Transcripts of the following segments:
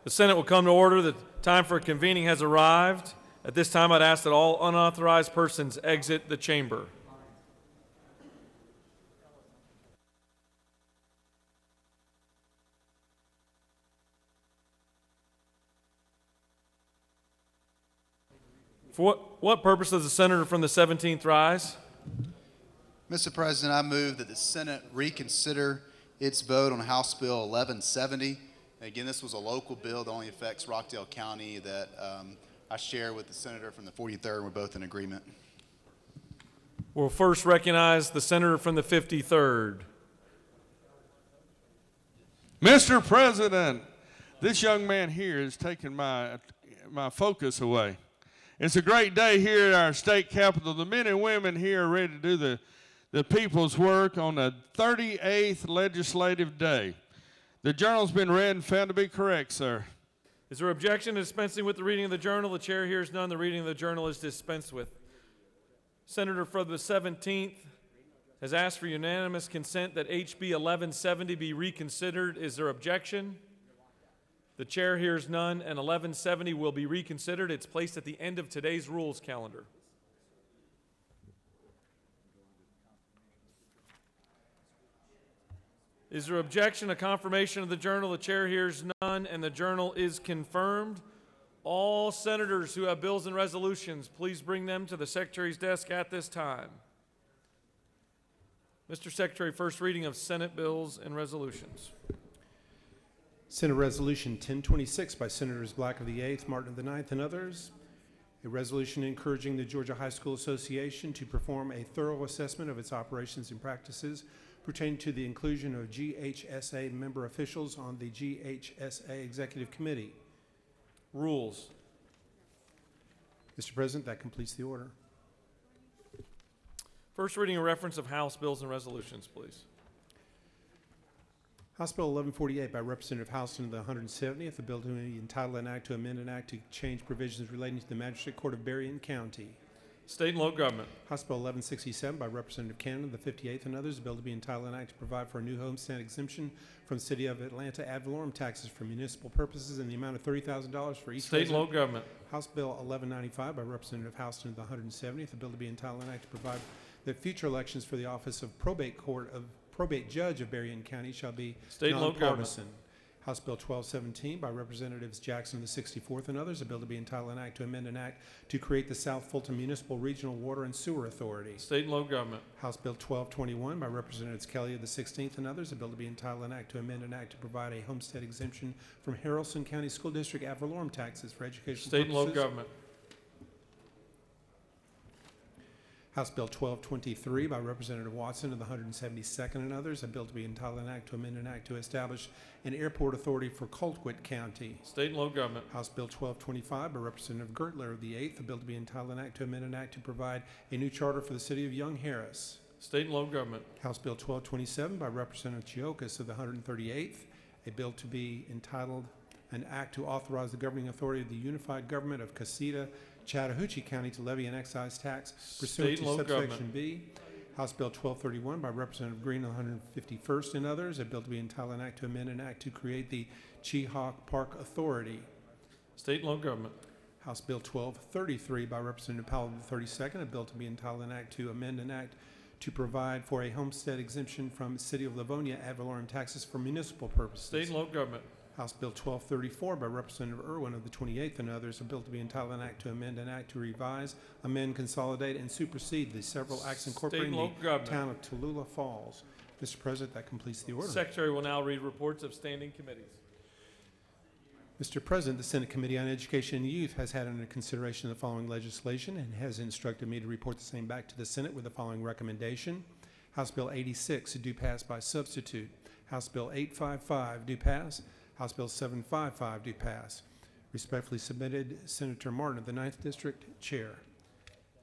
The Senate will come to order. The time for convening has arrived. At this time, I'd ask that all unauthorized persons exit the chamber. For what purpose does the senator from the 17th rise? Mr. President, I move that the Senate reconsider its vote on House Bill 1170. Again, this was a local bill that only affects Rockdale County that I share with the senator from the 43rd, and we're both in agreement. We'll first recognize the senator from the 53rd. Mr. President, this young man here is taking my focus away. It's a great day here at our state capitol. The men and women here are ready to do the people's work on the 38th legislative day. The journal's been read and found to be correct, sir. Is there objection to dispensing with the reading of the journal? The chair hears none. The reading of the journal is dispensed with. Senator from the 17th has asked for unanimous consent that HB 1170 be reconsidered. Is there objection? The chair hears none, and 1170 will be reconsidered. It's placed at the end of today's rules calendar. Is there objection to confirmation of the journal? The chair hears none, and the journal is confirmed. All senators who have bills and resolutions, please bring them to the Secretary's desk at this time. Mr. Secretary, first reading of Senate bills and resolutions. Senate Resolution 1026 by Senators Black of the 8th, Martin of the 9th, and others. A resolution encouraging the Georgia High School Association to perform a thorough assessment of its operations and practices pertaining to the inclusion of GHSA member officials on the GHSA Executive Committee. Rules. Mr. President, that completes the order. First reading a reference of House bills and resolutions, please. House Bill 1148 by Representative Houston of the 170th, the bill to be entitled an act to amend an act to change provisions relating to the Magistrate Court of Berrien County. State and local government. House Bill 1167 by Representative Cannon of the 58th and others, a bill to be entitled an act to provide for a new homestead exemption from the City of Atlanta ad valorem taxes for municipal purposes in the amount of $30,000 for each State and local government. House Bill 1195 by Representative Houston of the 170th, a bill to be entitled an act to provide that future elections for the office of Probate Judge of Berrien County shall be State and local government. nonpartisan. House Bill 1217 by Representatives Jackson of the 64th and others, a bill to be entitled an act to amend an act to create the South Fulton Municipal Regional Water and Sewer Authority. State and local government. House Bill 1221 by Representatives Kelly of the 16th and others, a bill to be entitled an act to amend an act to provide a homestead exemption from Haralson County School District ad valorem taxes for educational State purposes. and local government. House Bill 1223 by Representative Watson of the 172nd and others, a bill to be entitled an act to amend an act to establish an airport authority for Colquitt County. State and local government. House Bill 1225 by Representative Gertler of the 8th, a bill to be entitled an act to amend an act to provide a new charter for the city of Young Harris. State and local government. House Bill 1227 by Representative Chiokas of the 138th, a bill to be entitled an act to authorize the governing authority of the Unified Government of Casita, Chattahoochee County to levy an excise tax pursuant to subsection B. House Bill 1231 by Representative Green of the 151st and others, a bill to be entitled an act to amend an act to create the Cheehawk Park Authority. State and local government. House Bill 1233 by Representative Powell of the 32nd, a bill to be entitled an act to amend an act to provide for a homestead exemption from the City of Livonia ad valorem taxes for municipal purposes. State and local government. House Bill 1234 by Representative Irwin of the 28th and others, a bill to be entitled an act to amend an act to revise, amend, consolidate, and supersede the several acts incorporating the town of Tallulah Falls. Mr. President, that completes the order. Secretary will now read reports of standing committees. Mr. President, the Senate Committee on Education and Youth has had under consideration the following legislation and has instructed me to report the same back to the Senate with the following recommendation. House Bill 86 do pass by substitute. House Bill 855 do pass. House Bill 755 do pass. Respectfully submitted, Senator Martin of the 9th District, Chair.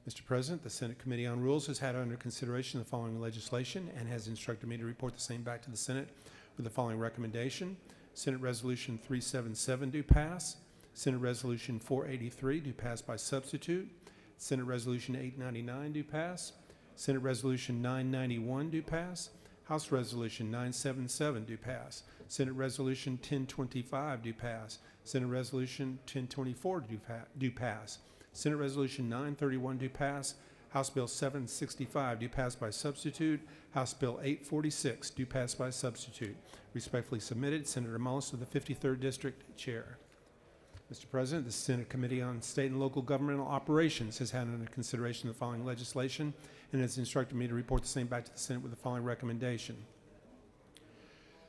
Mr. President, the Senate Committee on Rules has had under consideration the following legislation and has instructed me to report the same back to the Senate with the following recommendation. Senate Resolution 377 do pass. Senate Resolution 483 do pass by substitute. Senate Resolution 899 do pass. Senate Resolution 991 do pass. House Resolution 977 do pass. Senate Resolution 1025 do pass. Senate Resolution 1024 do pass. Senate Resolution 931 do pass. House Bill 765 do pass by substitute. House Bill 846 do pass by substitute. Respectfully submitted, Senator Mullis of the 53rd District, Chair. Mr. President, the Senate Committee on State and Local Governmental Operations has had under consideration the following legislation and has instructed me to report the same back to the Senate with the following recommendation.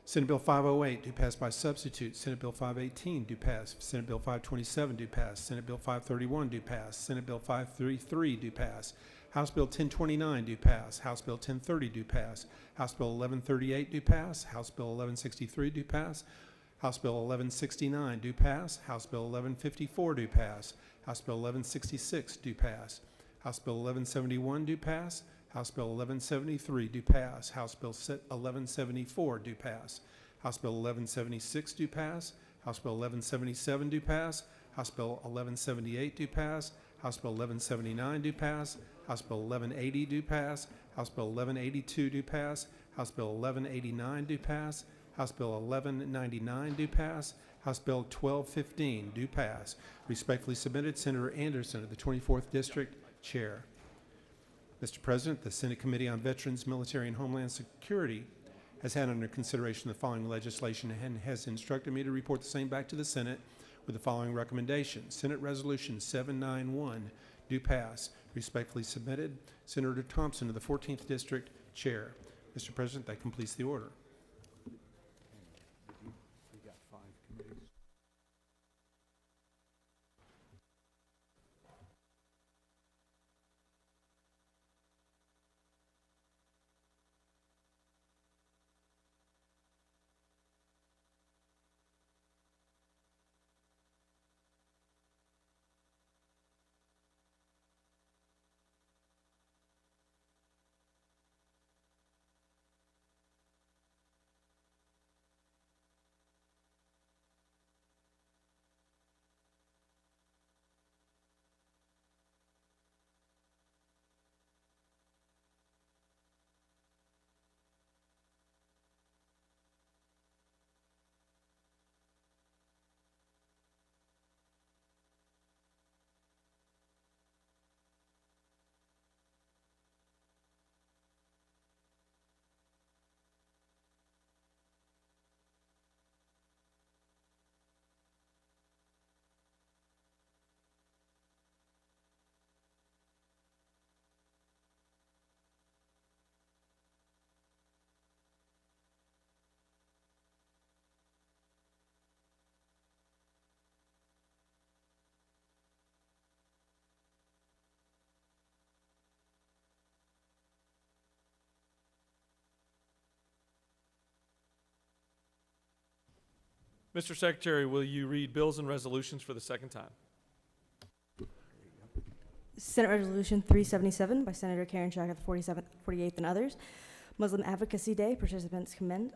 Senate Bill 508 do pass by substitute. Senate Bill 518 do pass. Senate Bill 527 do pass. Senate Bill 531 do pass. Senate Bill 533 do pass. House Bill 1029 do pass. House Bill 1030 do pass. House Bill 1138 do pass. House Bill 1163 do pass. House Bill 1169 do pass. House Bill 1154 do pass. House Bill 1166 do pass. House Bill 1171 do pass. House Bill 1173 do pass. House Bill 1174 do pass. House Bill 1176 do pass. House Bill 1177 do pass. House Bill 1178 do pass. House Bill 1179 do pass. House Bill 1180 do pass. House Bill 1182 do pass. House Bill 1189 do pass. House Bill 1199 do pass. House Bill 1215 do pass. Respectfully submitted, Senator Anderson of the 24th District, Chair. Mr. President, the Senate Committee on Veterans, Military, and Homeland Security has had under consideration the following legislation and has instructed me to report the same back to the Senate with the following recommendation. Senate Resolution 791 do pass. Respectfully submitted, Senator Thompson of the 14th District, Chair. Mr. President, that completes the order. Mr. Secretary, will you read bills and resolutions for the second time? Senate Resolution 377 by Senator Karen Chang of the 48th and others. Muslim Advocacy Day, participants commend.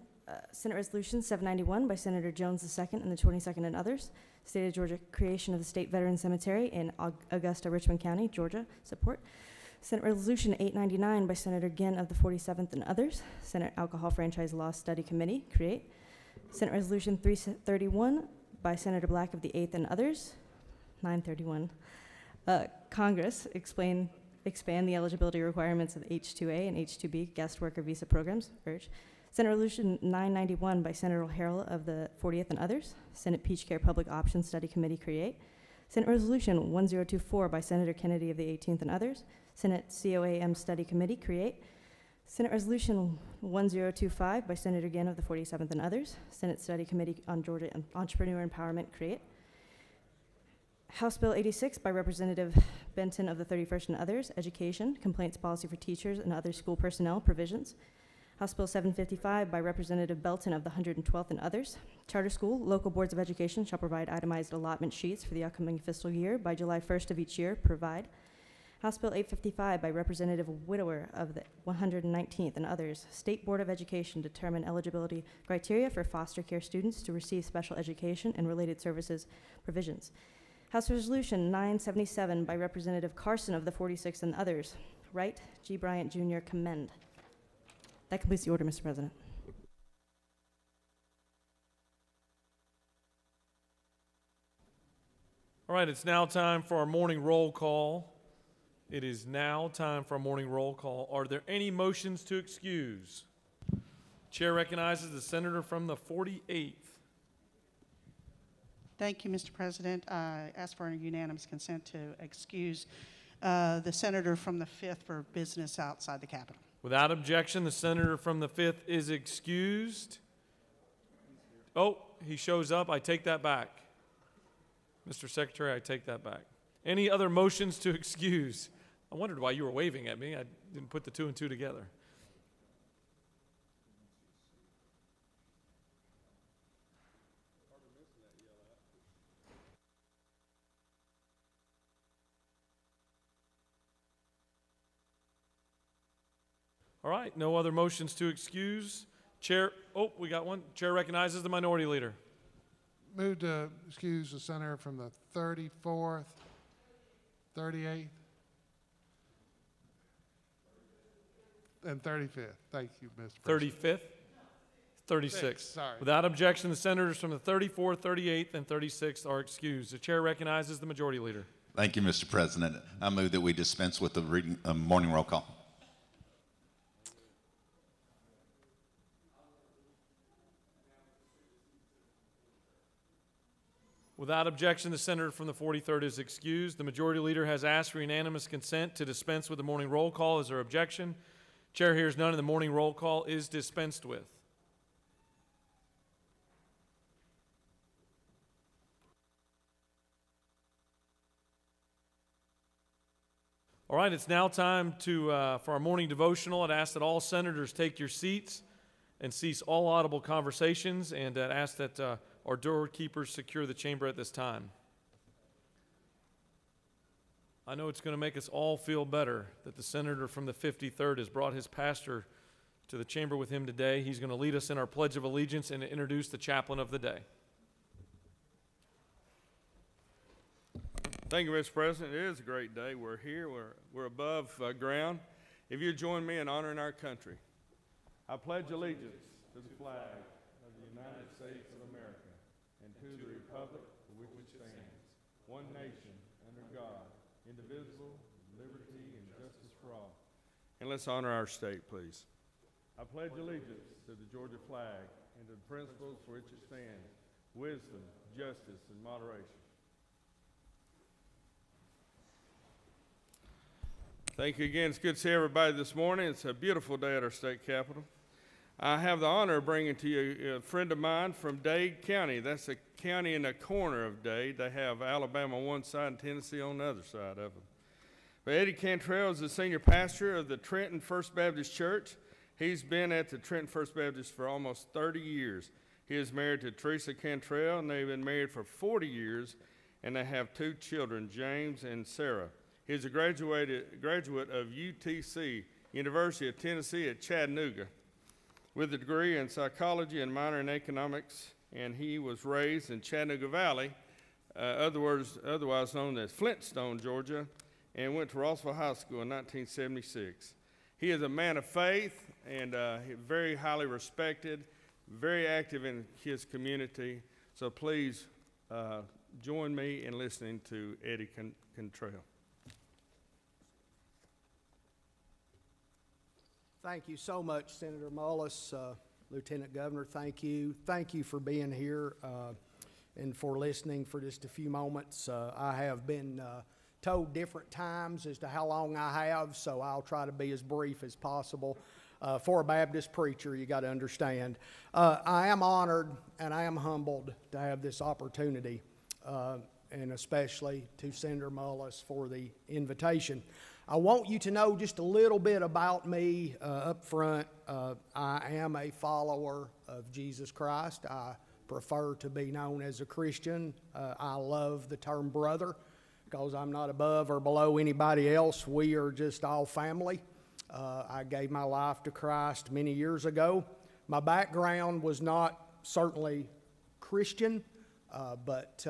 Senate Resolution 791 by Senator Jones II and the 22nd and others. State of Georgia creation of the State Veteran Cemetery in Augusta, Richmond County, Georgia, support. Senate Resolution 899 by Senator Ginn of the 47th and others. Senate Alcohol Franchise Law Study Committee, create. Senate Resolution 331 by Senator Black of the 8th and others. 931. Congress expand the eligibility requirements of H-2A and H-2B guest worker visa programs, urge. Senate Resolution 991 by Senator Harrell of the 40th and others. Senate Peach Care Public Option Study Committee, create. Senate Resolution 1024 by Senator Kennedy of the 18th and others. Senate COAM Study Committee, create. Senate Resolution 1025 by Senator Ginn of the 47th and others. Senate Study Committee on Georgia Entrepreneur Empowerment, create. House Bill 86 by Representative Benton of the 31st and others. Education, complaints policy for teachers and other school personnel provisions. House Bill 755 by Representative Belton of the 112th and others. Charter school, local boards of education shall provide itemized allotment sheets for the upcoming fiscal year by July 1st of each year, provide. House Bill 855 by Representative Widower of the 119th and others. State Board of Education determine eligibility criteria for foster care students to receive special education and related services provisions. House Resolution 977 by Representative Carson of the 46th and others. Wright, G. Bryant Jr., commend. That completes the order, Mr. President. All right, it's now time for our morning roll call. It is now time for our morning roll call. Are there any motions to excuse? Chair recognizes the senator from the 48th. Thank you, Mr. President. I ask for a unanimous consent to excuse the senator from the 5th for business outside the Capitol. Without objection, the senator from the 5th is excused. Oh, he shows up. I take that back. Mr. Secretary, I take that back. Any other motions to excuse? I wondered why you were waving at me. I didn't put the two and two together. All right, no other motions to excuse. Chair, oh, we got one. Chair recognizes the minority leader. Move to excuse the senator from the 34th, 38th, and 35th. Thank you, Mr. President. 35th? 36th. Sorry. Without objection, the senators from the 34th, 38th, and 36th are excused. The chair recognizes the majority leader. Thank you, Mr. President. I move that we dispense with the reading, morning roll call. Without objection, the senator from the 43rd is excused. The majority leader has asked for unanimous consent to dispense with the morning roll call. Is there objection? Chair hears none, and the morning roll call is dispensed with. All right, it's now time for our morning devotional. I'd ask that all senators take your seats and cease all audible conversations, and I'd ask that our doorkeepers secure the chamber at this time. I know it's going to make us all feel better that the senator from the 53rd has brought his pastor to the chamber with him today. He's going to lead us in our Pledge of Allegiance and introduce the chaplain of the day. Thank you, Mr. President. It is a great day. We're here. We're above ground. If you join me in honoring our country, I pledge allegiance to the flag of the United States of America and to the republic for which it stands, one nation, under God, indivisible, liberty, and justice for all. And let's honor our state, please. I pledge allegiance to the Georgia flag and to the principles for which it stands, wisdom, justice, and moderation. Thank you again. It's good to see everybody this morning. It's a beautiful day at our state capitol. I have the honor of bringing to you a friend of mine from Dade County. That's a county in the corner of Dade. They have Alabama on one side and Tennessee on the other side of them. But Eddie Cantrell is the senior pastor of the Trenton First Baptist Church. He's been at the Trenton First Baptist for almost 30 years. He is married to Teresa Cantrell, and they've been married for 40 years, and they have 2 children, James and Sarah. He's a graduate of UTC, University of Tennessee at Chattanooga, with a degree in psychology and minor in economics, and he was raised in Chattanooga Valley, otherwise known as Flintstone, Georgia, and went to Rossville High School in 1976. He is a man of faith and very highly respected, very active in his community. So please join me in listening to Eddie Cantrell. Thank you so much, Senator Mullis, Lieutenant Governor. Thank you. Thank you for being here and for listening for just a few moments. I have been told different times as to how long I have, so I'll try to be as brief as possible. For a Baptist preacher, you got to understand. I am honored and I am humbled to have this opportunity, and especially to Senator Mullis for the invitation. I want you to know just a little bit about me up front. I am a follower of Jesus Christ. I prefer to be known as a Christian. I love the term brother because I'm not above or below anybody else. We are just all family. I gave my life to Christ many years ago. My background was not certainly Christian, but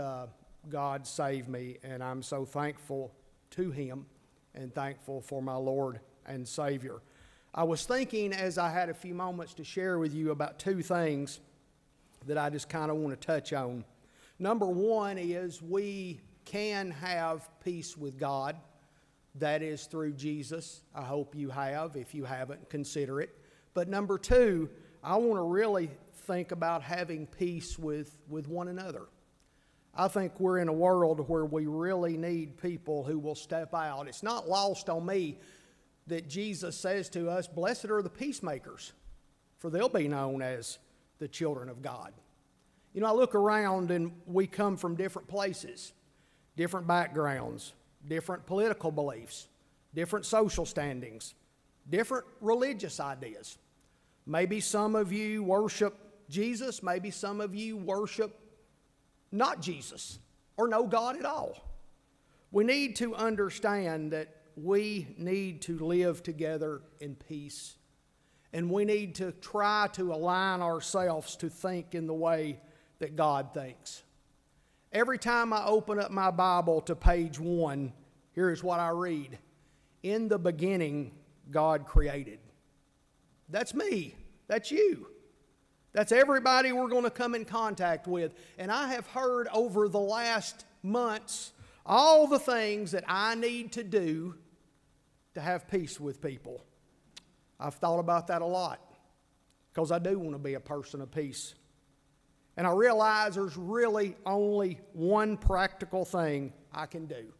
God saved me, and I'm so thankful to Him and thankful for my Lord and Savior. I was thinking as I had a few moments to share with you about two things that I just kind of want to touch on. Number one is we can have peace with God. That is through Jesus. I hope you have. If you haven't, consider it. But number two, I want to really think about having peace with one another. I think we're in a world where we really need people who will step out. It's not lost on me that Jesus says to us, "Blessed are the peacemakers, for they'll be known as the children of God." You know, I look around and we come from different places, different backgrounds, different political beliefs, different social standings, different religious ideas. Maybe some of you worship Jesus, maybe some of you worship not Jesus or no God at all. We need to understand that we need to live together in peace, and we need to try to align ourselves to think in the way that God thinks. Every time I open up my Bible to page 1, here's what I read. In the beginning, God created. That's me. That's you. That's everybody we're going to come in contact with. And I have heard over the last months all the things that I need to do to have peace with people. I've thought about that a lot because I do want to be a person of peace. And I realize there's really only one practical thing I can do.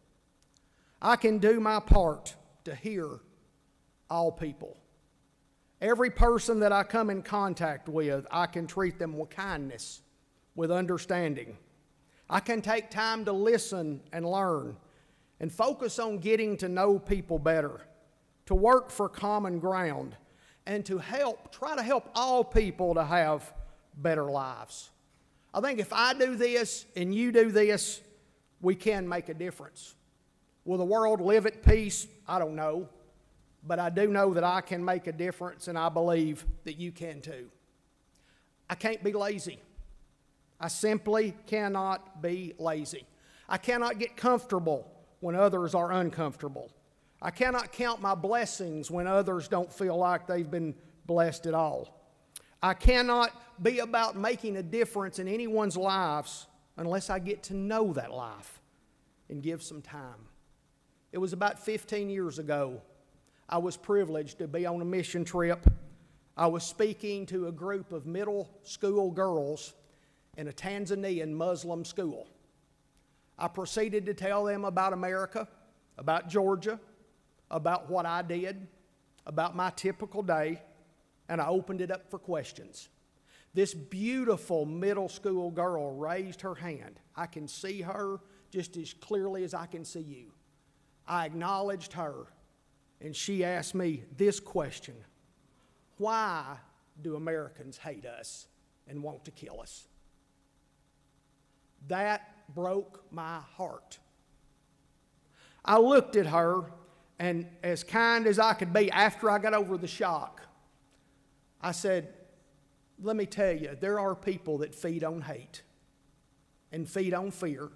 I can do my part to hear all people. Every person that I come in contact with, I can treat them with kindness, with understanding. I can take time to listen and learn and focus on getting to know people better, to work for common ground, and to try to help all people to have better lives. I think if I do this and you do this, we can make a difference. Will the world live at peace? I don't know. But I do know that I can make a difference, and I believe that you can too. I can't be lazy. I simply cannot be lazy. I cannot get comfortable when others are uncomfortable. I cannot count my blessings when others don't feel like they've been blessed at all. I cannot be about making a difference in anyone's lives unless I get to know that life and give some time. It was about 15 years ago. I was privileged to be on a mission trip. I was speaking to a group of middle school girls in a Tanzanian Muslim school. I proceeded to tell them about America, about Georgia, about what I did, about my typical day, and I opened it up for questions. This beautiful middle school girl raised her hand. I can see her just as clearly as I can see you. I acknowledged her. And she asked me this question: why do Americans hate us and want to kill us? That broke my heart. I looked at her, and as kind as I could be after I got over the shock, I said, let me tell you, there are people that feed on hate and feed on fear.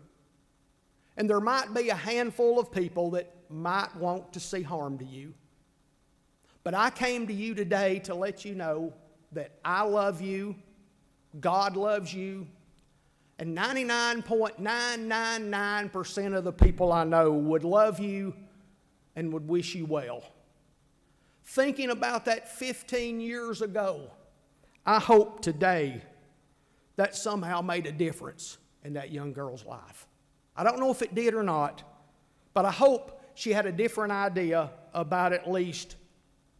And there might be a handful of people that might want to see harm to you. But I came to you today to let you know that I love you, God loves you, and 99.999% of the people I know would love you and would wish you well. Thinking about that 15 years ago, I hope today that somehow made a difference in that young girl's life. I don't know if it did or not, but I hope she had a different idea about at least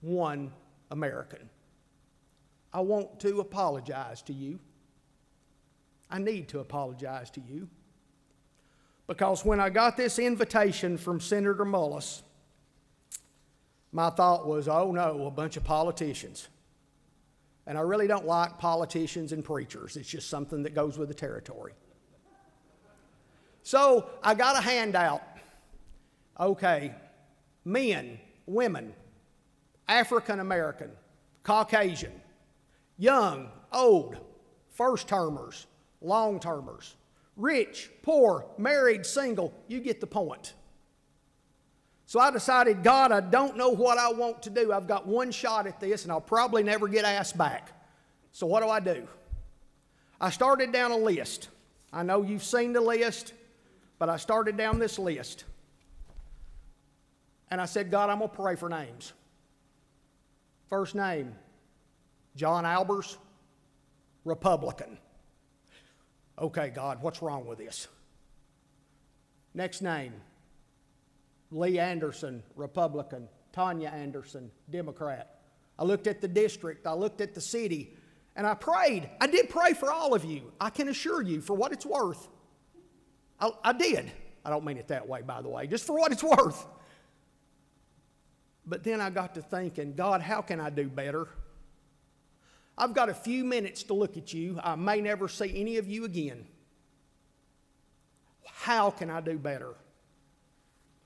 one American. I want to apologize to you. I need to apologize to you. Because when I got this invitation from Senator Mullis, my thought was, oh no, a bunch of politicians. And I really don't like politicians and preachers. It's just something that goes with the territory. So I got a handout. Okay, men, women, African American, Caucasian, young, old, first-termers, long-termers, rich, poor, married, single, you get the point. So I decided, God, I don't know what I want to do. I've got one shot at this, and I'll probably never get asked back. So what do? I started down a list. I know you've seen the list, but I started down this list. And I said, God, I'm going to pray for names. First name, John Albers, Republican. Okay, God, what's wrong with this? Next name, Lee Anderson, Republican. Tanya Anderson, Democrat. I looked at the district, I looked at the city, and I prayed. I did pray for all of you. I can assure you, for what it's worth. I did. I don't mean it that way, by the way, just for what it's worth. But then I got to thinking, God, how can I do better? I've got a few minutes to look at you. I may never see any of you again. How can I do better?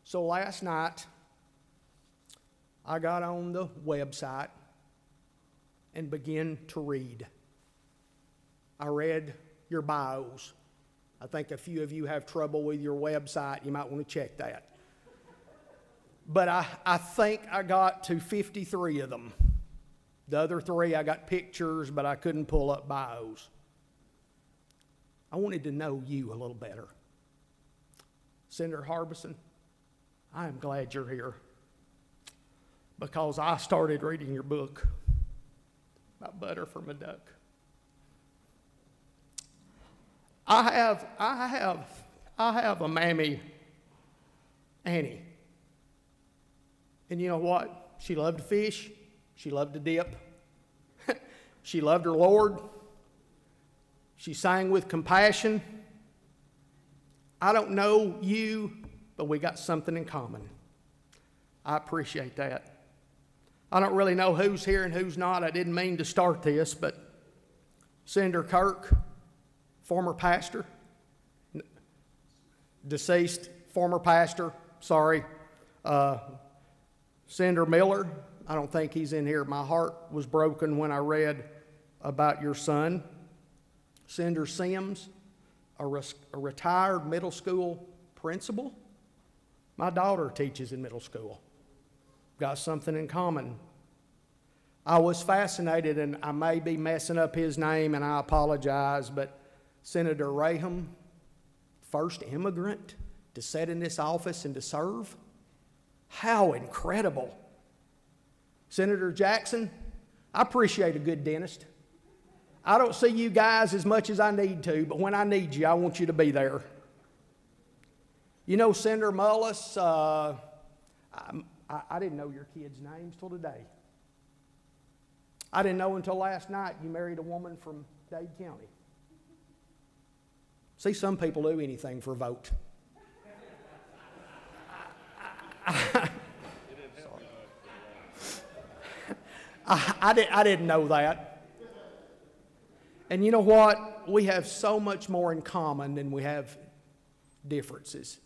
So last night, I got on the website and began to read. I read your bios. I think a few of you have trouble with your website. You might want to check that. But I think I got to 53 of them. The other 3, I got pictures, but I couldn't pull up bios. I wanted to know you a little better. Senator Harbison, I am glad you're here because I started reading your book about butter from a duck. I have a mammy, Annie. And you know what? She loved to fish. She loved to dip. She loved her Lord. She sang with compassion. I don't know you, but we got something in common. I appreciate that. I don't really know who's here and who's not. I didn't mean to start this, but Senator Kirk, former pastor, deceased former pastor, sorry. Senator Miller, I don't think he's in here. My heart was broken when I read about your son. Senator Sims, a retired middle school principal. My daughter teaches in middle school. Got something in common. I was fascinated, and I may be messing up his name, and I apologize, but Senator Raham, first immigrant to sit in this office and to serve. How incredible. Senator Jackson, I appreciate a good dentist. I don't see you guys as much as I need to, but when I need you, I want you to be there. You know, Senator Mullis, I didn't know your kids' names till today. I didn't know until last night you married a woman from Dade County. See, some people do anything for a vote. I didn't know that. And you know what? We have so much more in common than we have differences.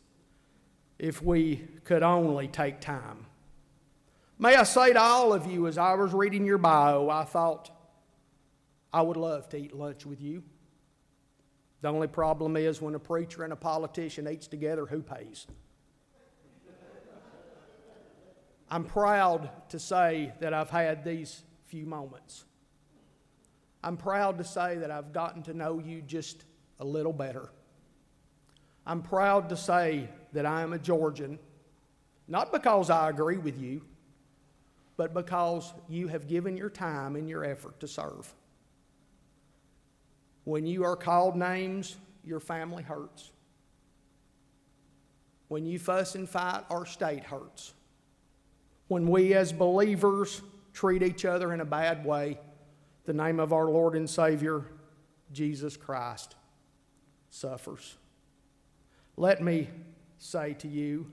If we could only take time. May I say to all of you, as I was reading your bio, I thought I would love to eat lunch with you. The only problem is when a preacher and a politician eats together, who pays? I'm proud to say that I've had these few moments. I'm proud to say that I've gotten to know you just a little better. I'm proud to say that I am a Georgian, not because I agree with you, but because you have given your time and your effort to serve. When you are called names, your family hurts. When you fuss and fight, our state hurts. When we as believers treat each other in a bad way, the name of our Lord and Savior, Jesus Christ, suffers. Let me say to you,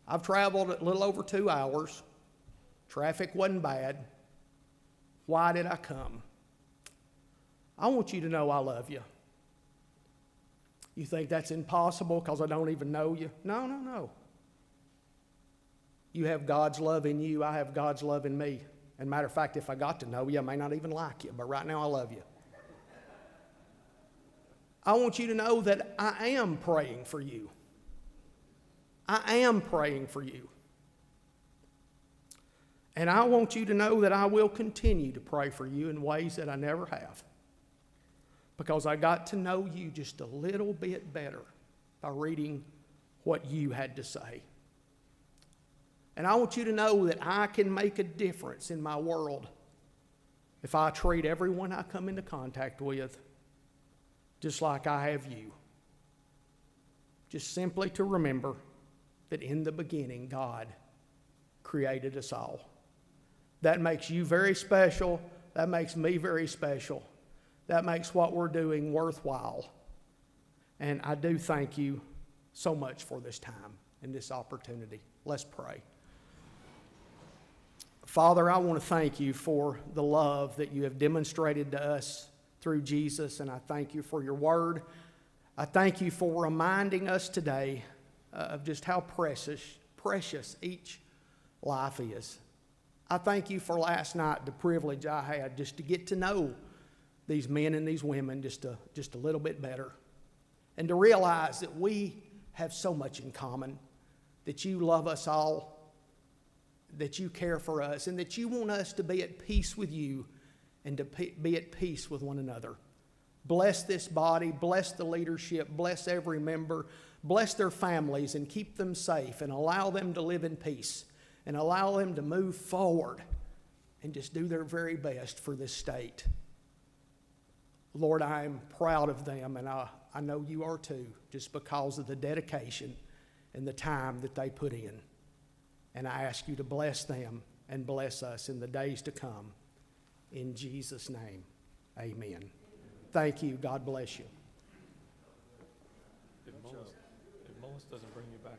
I've traveled a little over 2 hours. Traffic wasn't bad. Why did I come? I want you to know I love you. You think that's impossible because I don't even know you? No, no, no. You have God's love in you. I have God's love in me. And matter of fact, if I got to know you, I may not even like you, but right now I love you. I want you to know that I am praying for you. I am praying for you. And I want you to know that I will continue to pray for you in ways that I never have. Because I got to know you just a little bit better by reading what you had to say. And I want you to know that I can make a difference in my world if I treat everyone I come into contact with just like I have you. Just simply to remember that in the beginning, God created us all. That makes you very special. That makes me very special. That makes what we're doing worthwhile. And I do thank you so much for this time and this opportunity. Let's pray. Father, I want to thank you for the love that you have demonstrated to us through Jesus, and I thank you for your word. I thank you for reminding us today of just how precious each life is. I thank you for last night, the privilege I had just to get to know these men and these women just a little bit better, and to realize that we have so much in common, that you love us all, that you care for us, and that you want us to be at peace with you and to be at peace with one another. Bless this body, bless the leadership, bless every member, bless their families, and keep them safe, and allow them to live in peace, and allow them to move forward and just do their very best for this state. Lord, I am proud of them, and I know you are too, just because of the dedication and the time that they put in. And I ask you to bless them and bless us in the days to come. In Jesus' name, amen. Thank you. God bless you. If Mullis doesn't bring you back.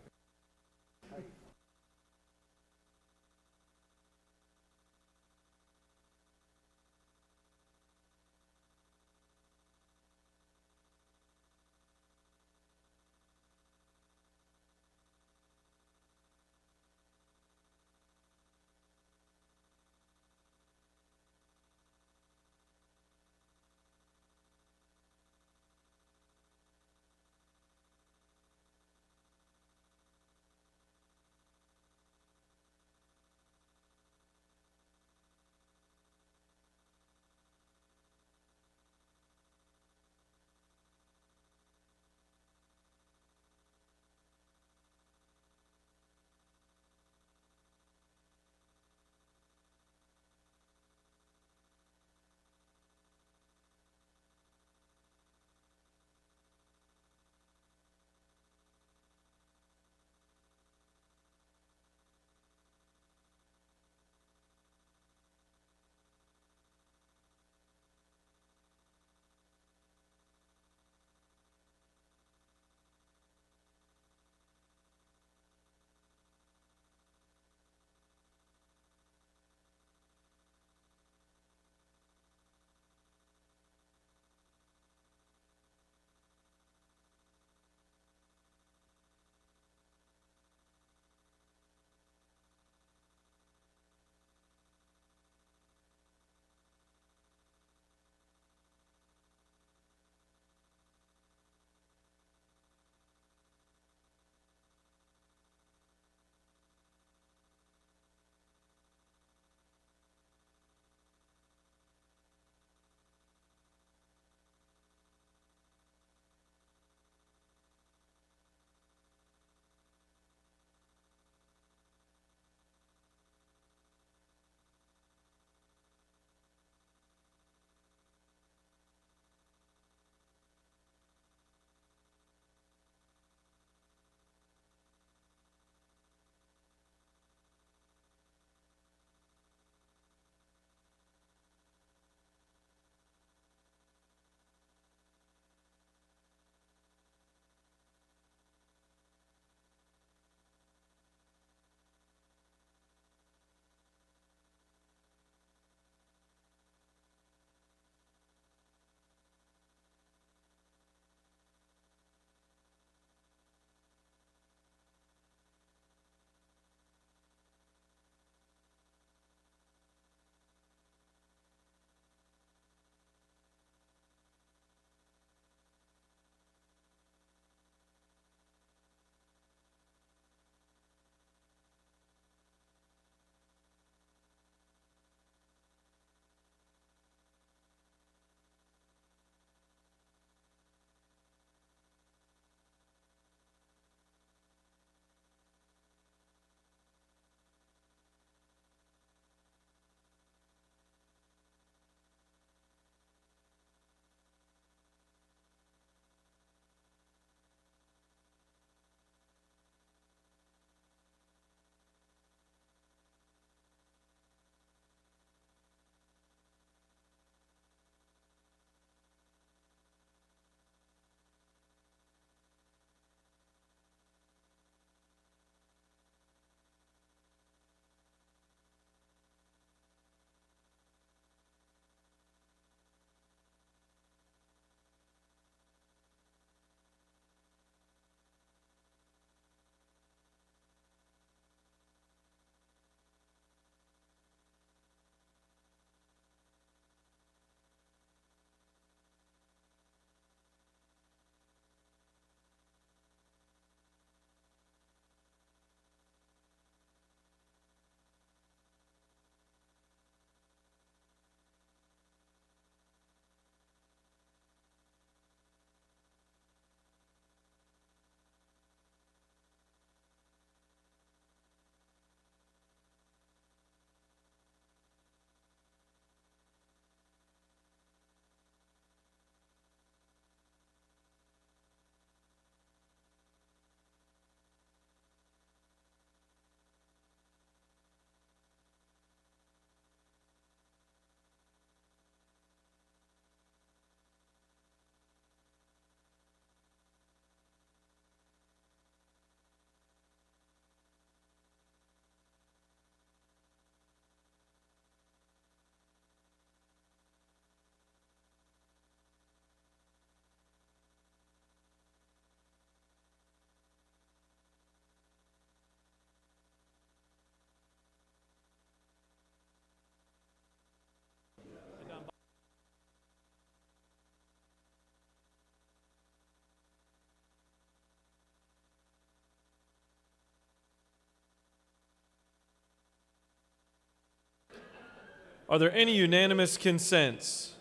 Are there any unanimous consents?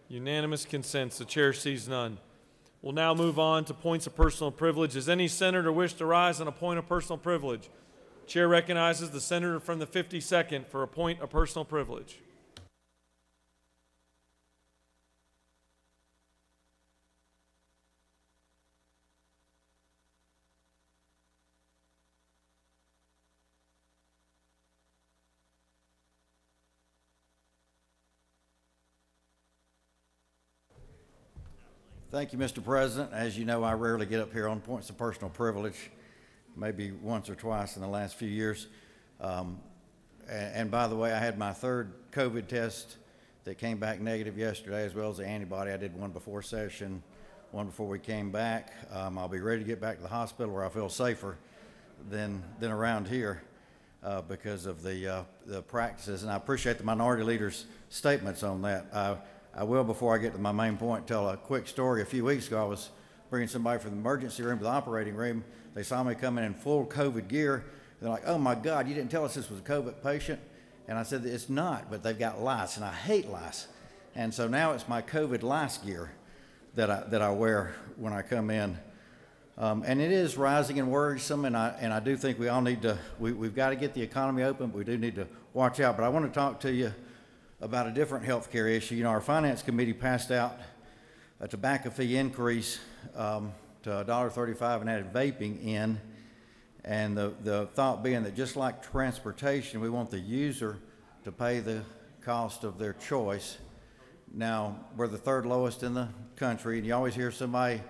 Unanimous consents. The chair sees none. We'll now move on to points of personal privilege. Does any senator wish to rise on a point of personal privilege? Chair recognizes the senator from the 52nd for a point of personal privilege. Thank you, Mr. President. As you know, I rarely get up here on points of personal privilege, maybe once or twice in the last few years. And by the way, I had my third COVID test that came back negative yesterday, as well as the antibody. I did one before session, one before we came back. I'll be ready to get back to the hospital where I feel safer than around here because of the practices. And I appreciate the minority leader's statements on that. I will, before I get to my main point, tell a quick story. A few weeks ago, I was bringing somebody from the emergency room to the operating room. They saw me coming in full COVID gear. They're like, "Oh my God, you didn't tell us this was a COVID patient." And I said, "It's not, but they've got lice, and I hate lice." And so now it's my COVID lice gear that I wear when I come in. And it is rising and worrisome, and I do think we all need to, we've got to get the economy open, but we do need to watch out. But I want to talk to you about a different health care issue. You know, our finance committee passed out a tobacco fee increase to $1.35 and added vaping in. And the thought being that just like transportation, we want the user to pay the cost of their choice. Now, we're the third lowest in the country, and you always hear somebody,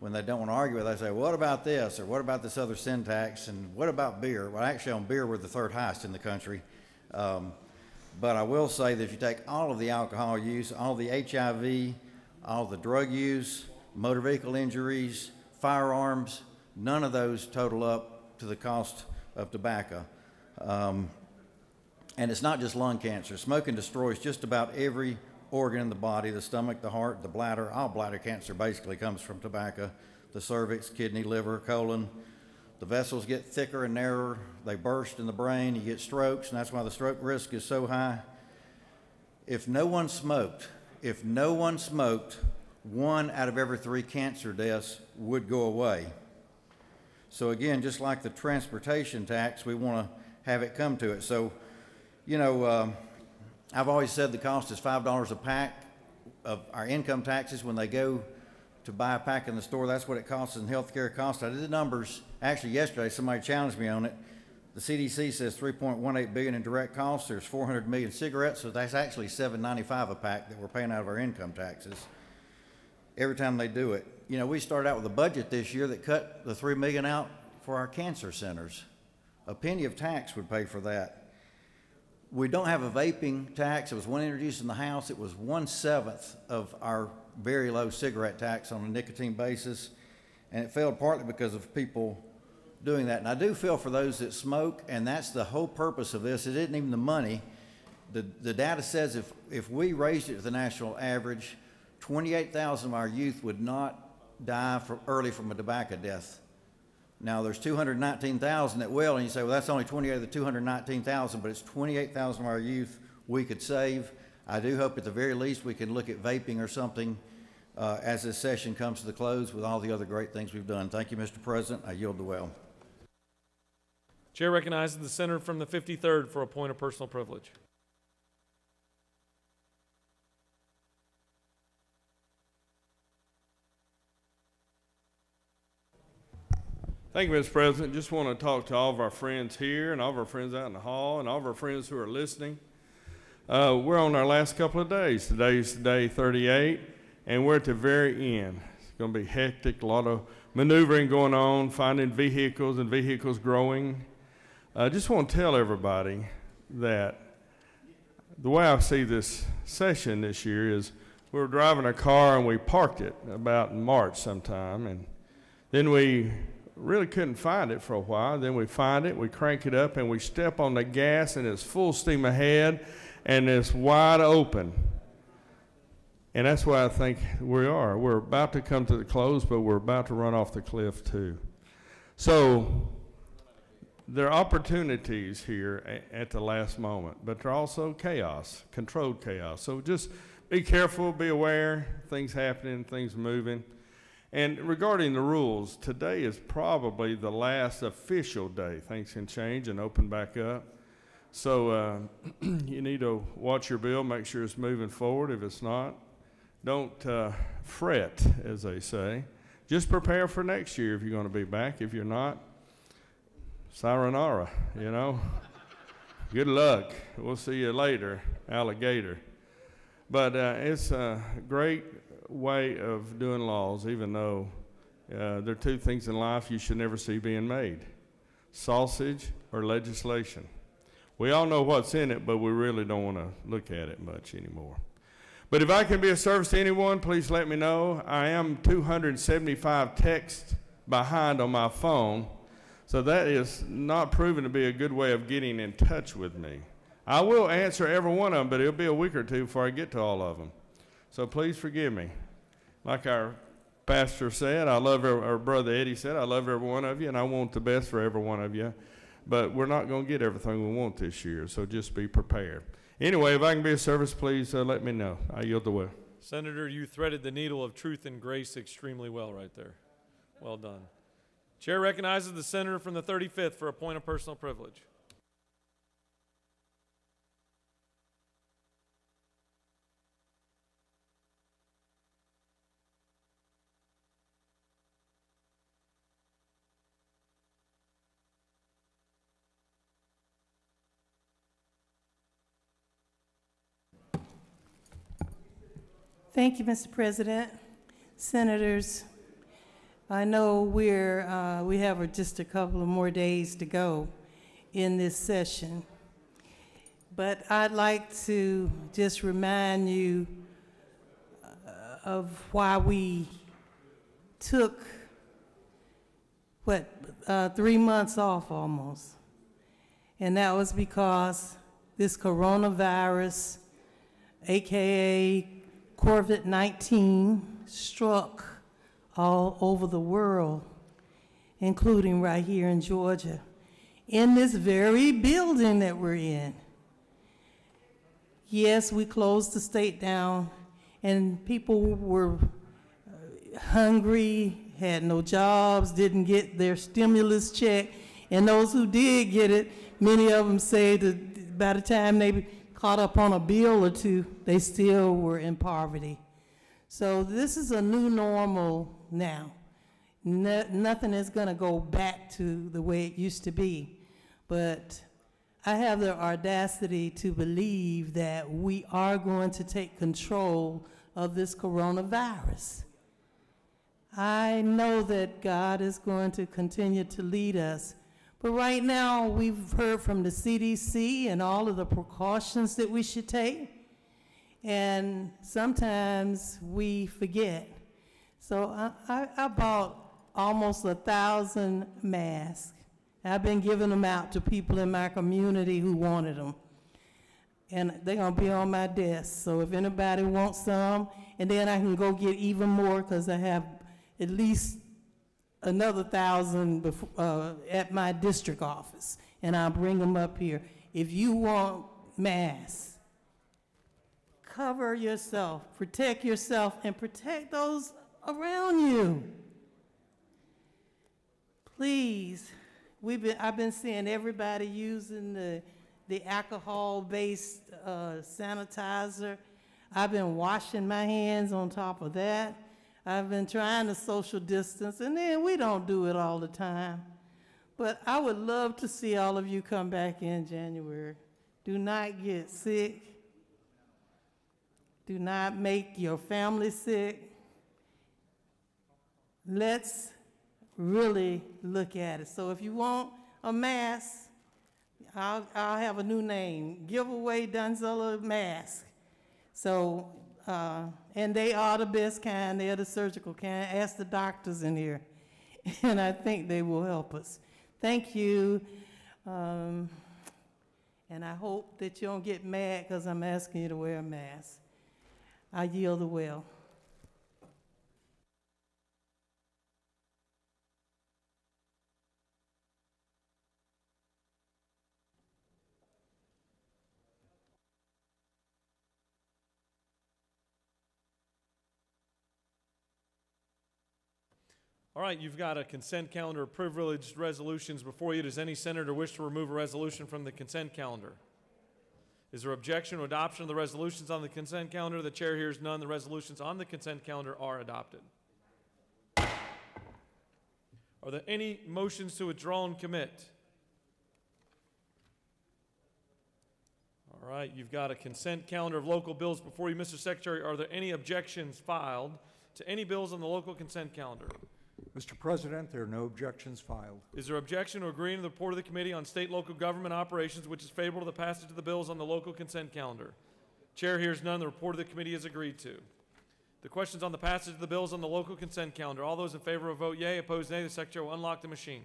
when they don't want to argue with it, they say, "What about this?" or "What about this other sin tax?" and "What about beer?" Well, actually on beer, we're the third highest in the country. But I will say that if you take all of the alcohol use, all the HIV, all the drug use, motor vehicle injuries, firearms, none of those total up to the cost of tobacco. And it's not just lung cancer. Smoking destroys just about every organ in the body, the stomach, the heart, the bladder. All bladder cancer basically comes from tobacco. The cervix, kidney, liver, colon. The vessels get thicker and narrower. They burst in the brain. You get strokes, and that's why the stroke risk is so high. If no one smoked, 1 out of every 3 cancer deaths would go away. So again, just like the transportation tax, we want to have it come to it. So, you know, I've always said the cost is $5 a pack of our income taxes when they go to buy a pack in the store. That's what it costs in healthcare costs. I did the numbers. Actually, yesterday, somebody challenged me on it. The CDC says $3.18 billion in direct costs. There's 400 million cigarettes, so that's actually $7.95 a pack that we're paying out of our income taxes every time they do it. You know, we started out with a budget this year that cut the $3 million out for our cancer centers. A penny of tax would pay for that. We don't have a vaping tax. It was one introduced in the House. It was 1/7 of our very low cigarette tax on a nicotine basis, and it failed partly because of people doing that. And I do feel for those that smoke, and that's the whole purpose of this. It isn't even the money. The data says if we raised it to the national average, 28,000 of our youth would not die early from a tobacco death. Now, there's 219,000 that will, and you say, well, that's only 28 of the 219,000, but it's 28,000 of our youth we could save. I do hope at the very least we can look at vaping or something as this session comes to the close with all the other great things we've done. Thank you, Mr. President. I yield the well. Chair recognizes the senator from the 53rd for a point of personal privilege. Thank you, Mr. President. Just want to talk to all of our friends here and all of our friends out in the hall and all of our friends who are listening. We're on our last couple of days. Today's day 38, and we're at the very end. It's going to be hectic, a lot of maneuvering going on, finding vehicles and vehicles growing. I just want to tell everybody that the way I see this session this year is we were driving a car and we parked it about in March sometime, and then we really couldn't find it for a while. Then we find it, we crank it up, and we step on the gas, and it's full steam ahead, and it's wide open. And that's why I think we are. We're about to come to the close, but we're about to run off the cliff too. So there are opportunities here at the last moment, but there are also chaos, controlled chaos. So just be careful, be aware, things happening, things moving. And regarding the rules, today is probably the last official day. Things can change and open back up. So you need to watch your bill, make sure it's moving forward. If it's not, don't fret, as they say. Just prepare for next year if you're going to be back. If you're not, sayonara, you know. Good luck. We'll see you later, alligator. But it's a great way of doing laws, even though there are two things in life you should never see being made: sausage or legislation. We all know what's in it, but we really don't want to look at it much anymore. But if I can be of service to anyone, please let me know. I am 275 texts behind on my phone, so that is not proven to be a good way of getting in touch with me. I will answer every one of them, but it'll be a week or two before I get to all of them. So please forgive me. Like our pastor said, I love our brother Eddie said, I love every one of you, and I want the best for every one of you. But we're not going to get everything we want this year, so just be prepared. Anyway, if I can be of service, please let me know. I yield the way. Senator, you threaded the needle of truth and grace extremely well right there. Well done. Chair recognizes the senator from the 35th for a point of personal privilege. Thank you, Mr. President. Senators, I know we have just a couple of more days to go in this session, but I'd like to just remind you of why we took, 3 months off almost. And that was because this coronavirus, AKA COVID-19, struck all over the world, including right here in Georgia, in this very building that we're in. Yes, we closed the state down, and people were hungry, had no jobs, didn't get their stimulus check, and those who did get it, many of them say that by the time they caught up on a bill or two, they still were in poverty. So this is a new normal now. Nothing is going to go back to the way it used to be. But I have the audacity to believe that we are going to take control of this coronavirus. I know that God is going to continue to lead us. But right now, we've heard from the CDC and all of the precautions that we should take, and sometimes we forget. So I bought almost 1,000 masks. I've been giving them out to people in my community who wanted them. And they're going to be on my desk. So if anybody wants some, and then I can go get even more because I have at least another 1,000 at my district office, and I'll bring them up here. If you want masks, cover yourself, protect yourself, and protect those around you. Please, I've been seeing everybody using the alcohol-based sanitizer. I've been washing my hands on top of that. I've been trying to social distance, and then we don't do it all the time. But I would love to see all of you come back in January. Do not get sick. Do not make your family sick. Let's really look at it. So if you want a mask, I'll have a new name, Giveaway Dunzilla Mask. So, and they are the best kind, they're the surgical kind. Ask the doctors in here, and I think they will help us. Thank you, and I hope that you don't get mad because I'm asking you to wear a mask. I yield the will. All right, you've got a consent calendar of privileged resolutions before you. Does any senator wish to remove a resolution from the consent calendar? Is there objection to adoption of the resolutions on the consent calendar? The chair hears none. The resolutions on the consent calendar are adopted. Are there any motions to withdraw and commit? All right, you've got a consent calendar of local bills before you. Mr. Secretary, are there any objections filed to any bills on the local consent calendar? Mr. President, there are no objections filed. Is there objection to agreeing to the report of the Committee on State and Local Government Operations, which is favorable to the passage of the bills on the local consent calendar? Chair hears none. The report of the committee is agreed to. The questions on the passage of the bills on the local consent calendar. All those in favor will vote yea. Opposed, nay. The Secretary will unlock the machine.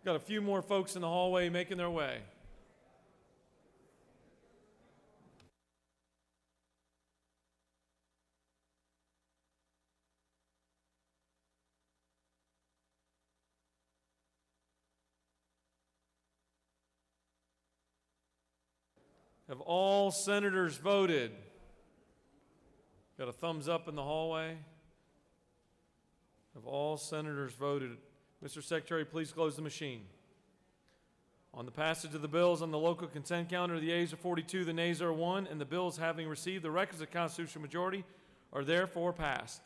Got a few more folks in the hallway making their way. Have all senators voted? Got a thumbs up in the hallway? Have all senators voted? Mr. Secretary, please close the machine. On the passage of the bills on the local consent calendar, the yeas are 42, the nays are 1, and the bills having received the requisite constitutional majority are therefore passed.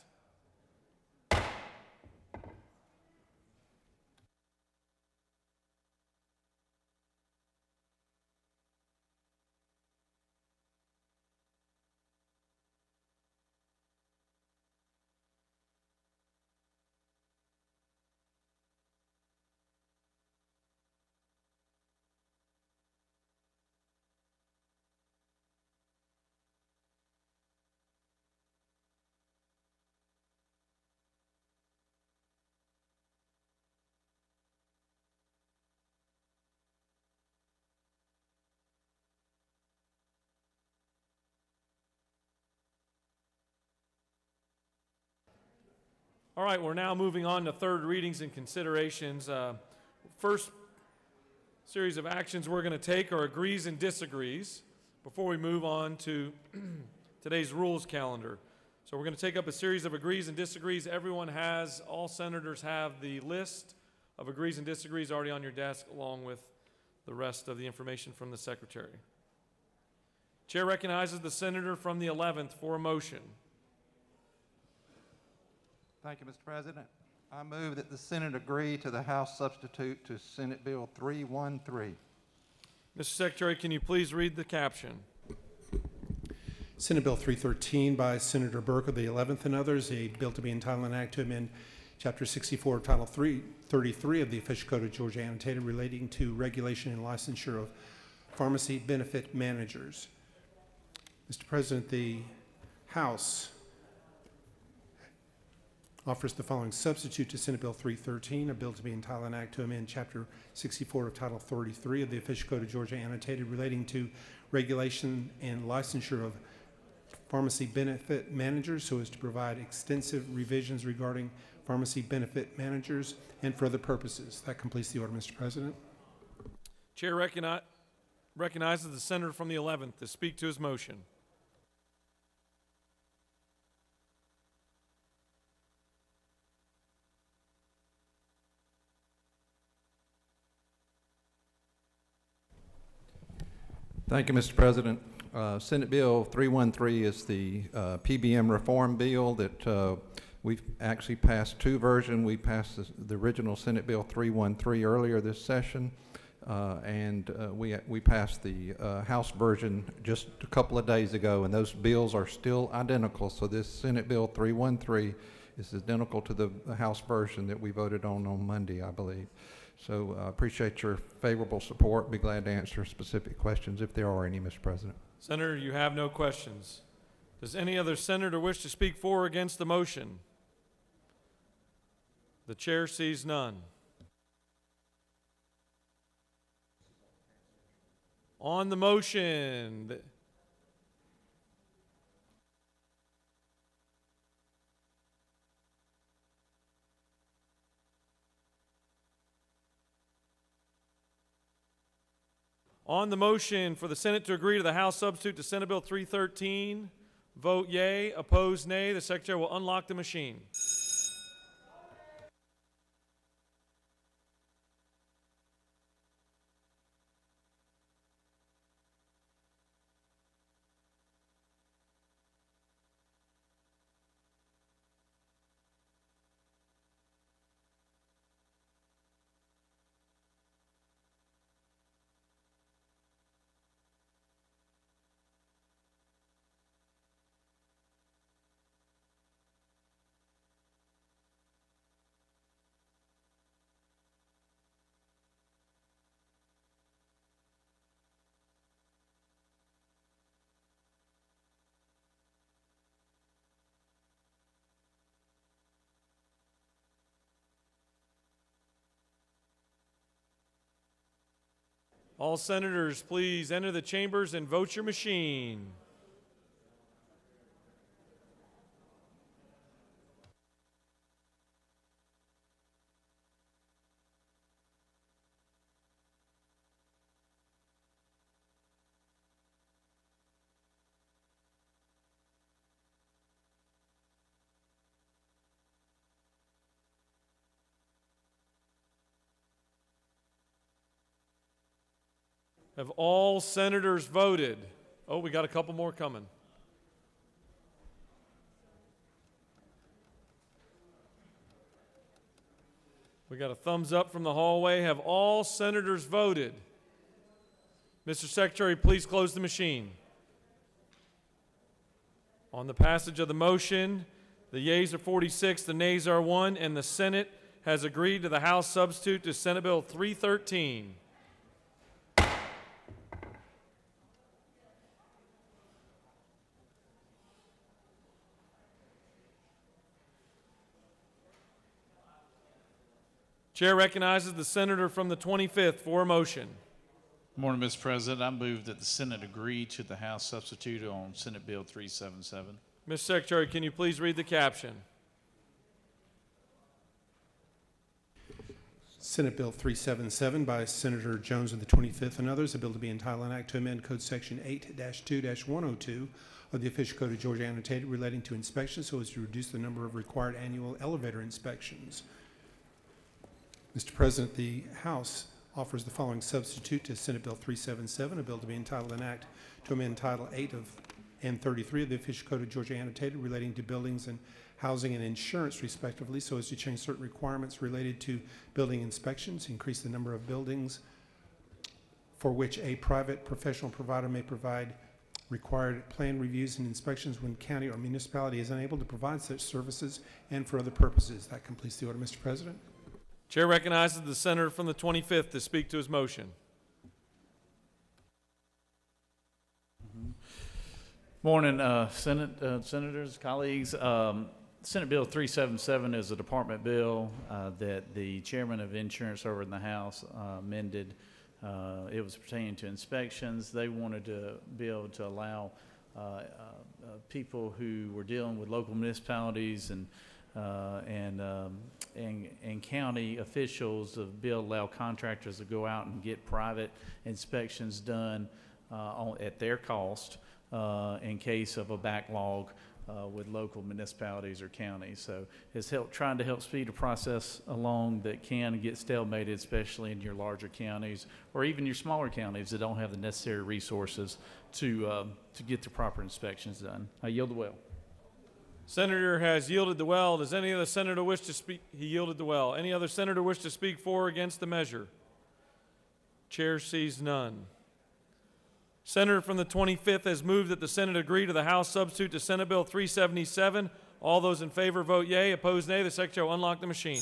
All right, we're now moving on to third readings and considerations. First series of actions we're going to take are agrees and disagrees before we move on to today's rules calendar. So we're going to take up a series of agrees and disagrees. All senators have the list of agrees and disagrees already on your desk, along with the rest of the information from the Secretary. Chair recognizes the senator from the 11th for a motion. Thank you, Mr. President. I move that the Senate agree to the House substitute to Senate Bill 313. Mr. Secretary, can you please read the caption? Senate Bill 313 by Senator Burke of the 11th and others, a bill to be entitled an act to amend Chapter 64 of Title 33 of the Official Code of Georgia annotated relating to regulation and licensure of pharmacy benefit managers. Mr. President, the House offers the following substitute to Senate Bill 313, a bill to be entitled an act to amend Chapter 64 of Title 33 of the Official Code of Georgia annotated relating to regulation and licensure of pharmacy benefit managers so as to provide extensive revisions regarding pharmacy benefit managers and for other purposes. That completes the order, Mr. President. Chair recognizes the senator from the 11th to speak to his motion. Thank you, Mr. President. Senate Bill 313 is the PBM reform bill that we've actually passed two versions. We passed the original Senate Bill 313 earlier this session, and we passed the House version just a couple of days ago, and those bills are still identical. So this Senate Bill 313 is identical to the House version that we voted on Monday, I believe. So I appreciate your favorable support. Be glad to answer specific questions if there are any, Mr. President. Senator, you have no questions. Does any other senator wish to speak for or against the motion? The chair sees none. On the motion, for the Senate to agree to the House substitute to Senate Bill 313, vote yea, opposed nay. The Secretary will unlock the machine. All senators, please enter the chambers and vote your machine. Have all senators voted? Oh, we got a couple more coming. We got a thumbs up from the hallway. Have all senators voted? Mr. Secretary, please close the machine. On the passage of the motion, the yeas are 46, the nays are 1, and the Senate has agreed to the House substitute to Senate Bill 313. Chair recognizes the senator from the 25th for a motion. Good morning, Mr. President. I move that the Senate agree to the House substitute on Senate Bill 377. Mr. Secretary, can you please read the caption? Senate Bill 377 by Senator Jones of the 25th and others, a bill to be entitled an act to amend Code Section 8-2-102 of the Official Code of Georgia annotated relating to inspections so as to reduce the number of required annual elevator inspections. Mr. President, the House offers the following substitute to Senate Bill 377, a bill to be entitled an act to amend Title 8 and 33 of the Official Code of Georgia annotated relating to buildings and housing and insurance, respectively, so as to change certain requirements related to building inspections, increase the number of buildings for which a private professional provider may provide required plan reviews and inspections when county or municipality is unable to provide such services, and for other purposes. That completes the order, Mr. President. Chair recognizes the senator from the 25th to speak to his motion. Morning, senators, colleagues. Senate Bill 377 is a department bill that the chairman of insurance over in the House amended. It was pertaining to inspections. They wanted to be able to allow people who were dealing with local municipalities and county officials to be able to allow contractors to go out and get private inspections done at their cost in case of a backlog with local municipalities or counties. So it's trying to help speed the process along that can get stalemated, especially in your larger counties or even your smaller counties that don't have the necessary resources to get the proper inspections done. I yield the well. Senator has yielded the well. Does any other senator wish to speak? He yielded the well. Any other senator wish to speak for or against the measure? Chair sees none. Senator from the 25th has moved that the Senate agree to the House substitute to Senate Bill 377. All those in favor vote yea. Opposed, nay. The Secretary will unlock the machine.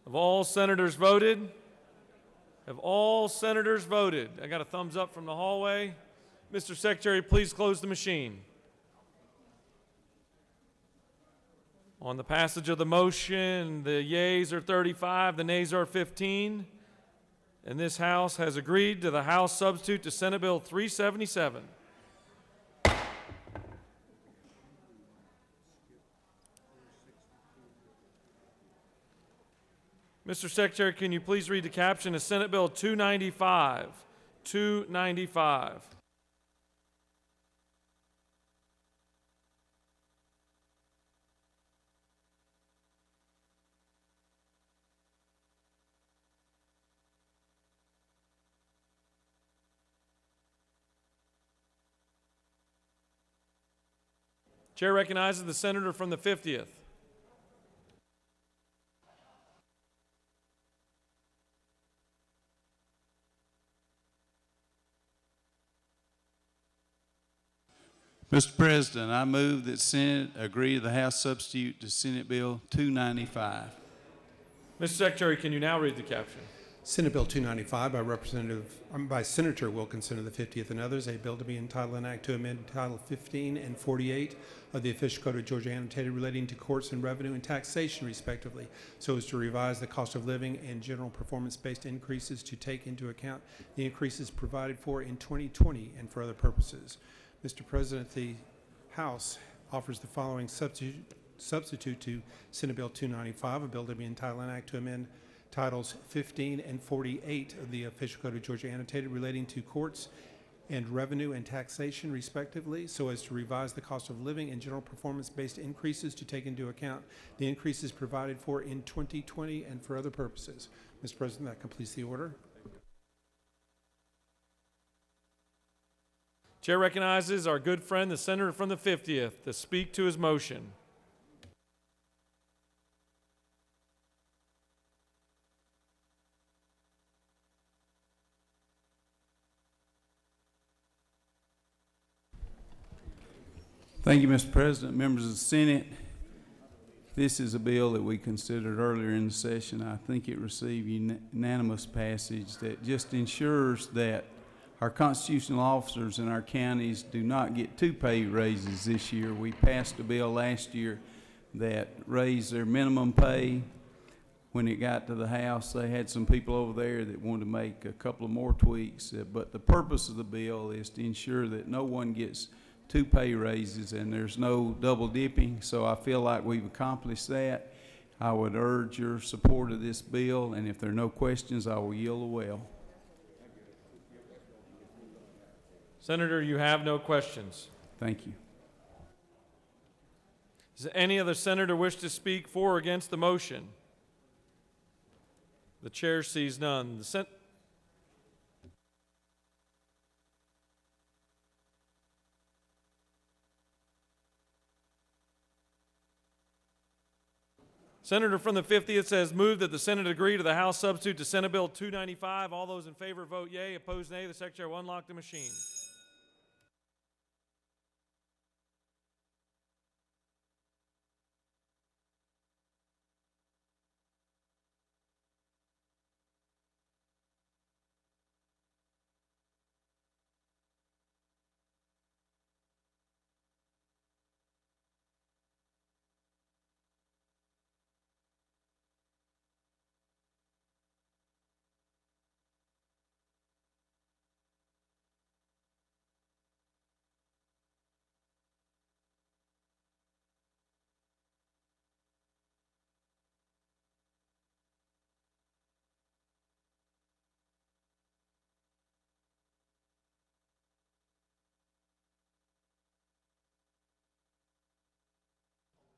Have all senators voted? Have all senators voted? I got a thumbs up from the hallway. Mr. Secretary, please close the machine. On the passage of the motion, the yeas are 35, the nays are 15. And this House has agreed to the House substitute to Senate Bill 377. Mr. Secretary, can you please read the caption of Senate Bill 295? 295. Chair recognizes the senator from the 50th. Mr. President, I move that Senate agree to the House substitute to Senate Bill 295. Mr. Secretary, can you now read the caption? Senate Bill 295 by Senator Wilkinson of the 50th and others, a bill to be entitled an act to amend Title 15 and 48 of the Official Code of Georgia annotated relating to courts and revenue and taxation respectively, so as to revise the cost of living and general performance-based increases to take into account the increases provided for in 2020 and for other purposes. Mr. President, the House offers the following substitute to Senate Bill 295, a bill to be entitled an act to amend Titles 15 and 48 of the Official Code of Georgia annotated relating to courts and revenue and taxation respectively, so as to revise the cost of living and general performance-based increases to take into account the increases provided for in 2020 and for other purposes. Mr. President, that completes the order. Chair recognizes our good friend, the senator from the 50th, to speak to his motion. Thank you, Mr. President, members of the Senate. This is a bill that we considered earlier in the session. I think it received unanimous passage that just ensures that our constitutional officers in our counties do not get two pay raises this year. We passed a bill last year that raised their minimum pay. When it got to the House, they had some people over there that wanted to make a couple of more tweaks. But the purpose of the bill is to ensure that no one gets two pay raises and there's no double dipping. So I feel like we've accomplished that. I would urge your support of this bill, and if there are no questions, I will yield the well. Senator, you have no questions. Thank you. Does any other senator wish to speak for or against the motion? The chair sees none. Senator from the 50th says, move that the Senate agree to the House substitute to Senate Bill 295. All those in favor vote yea. Opposed, nay. The Secretary will unlock the machine.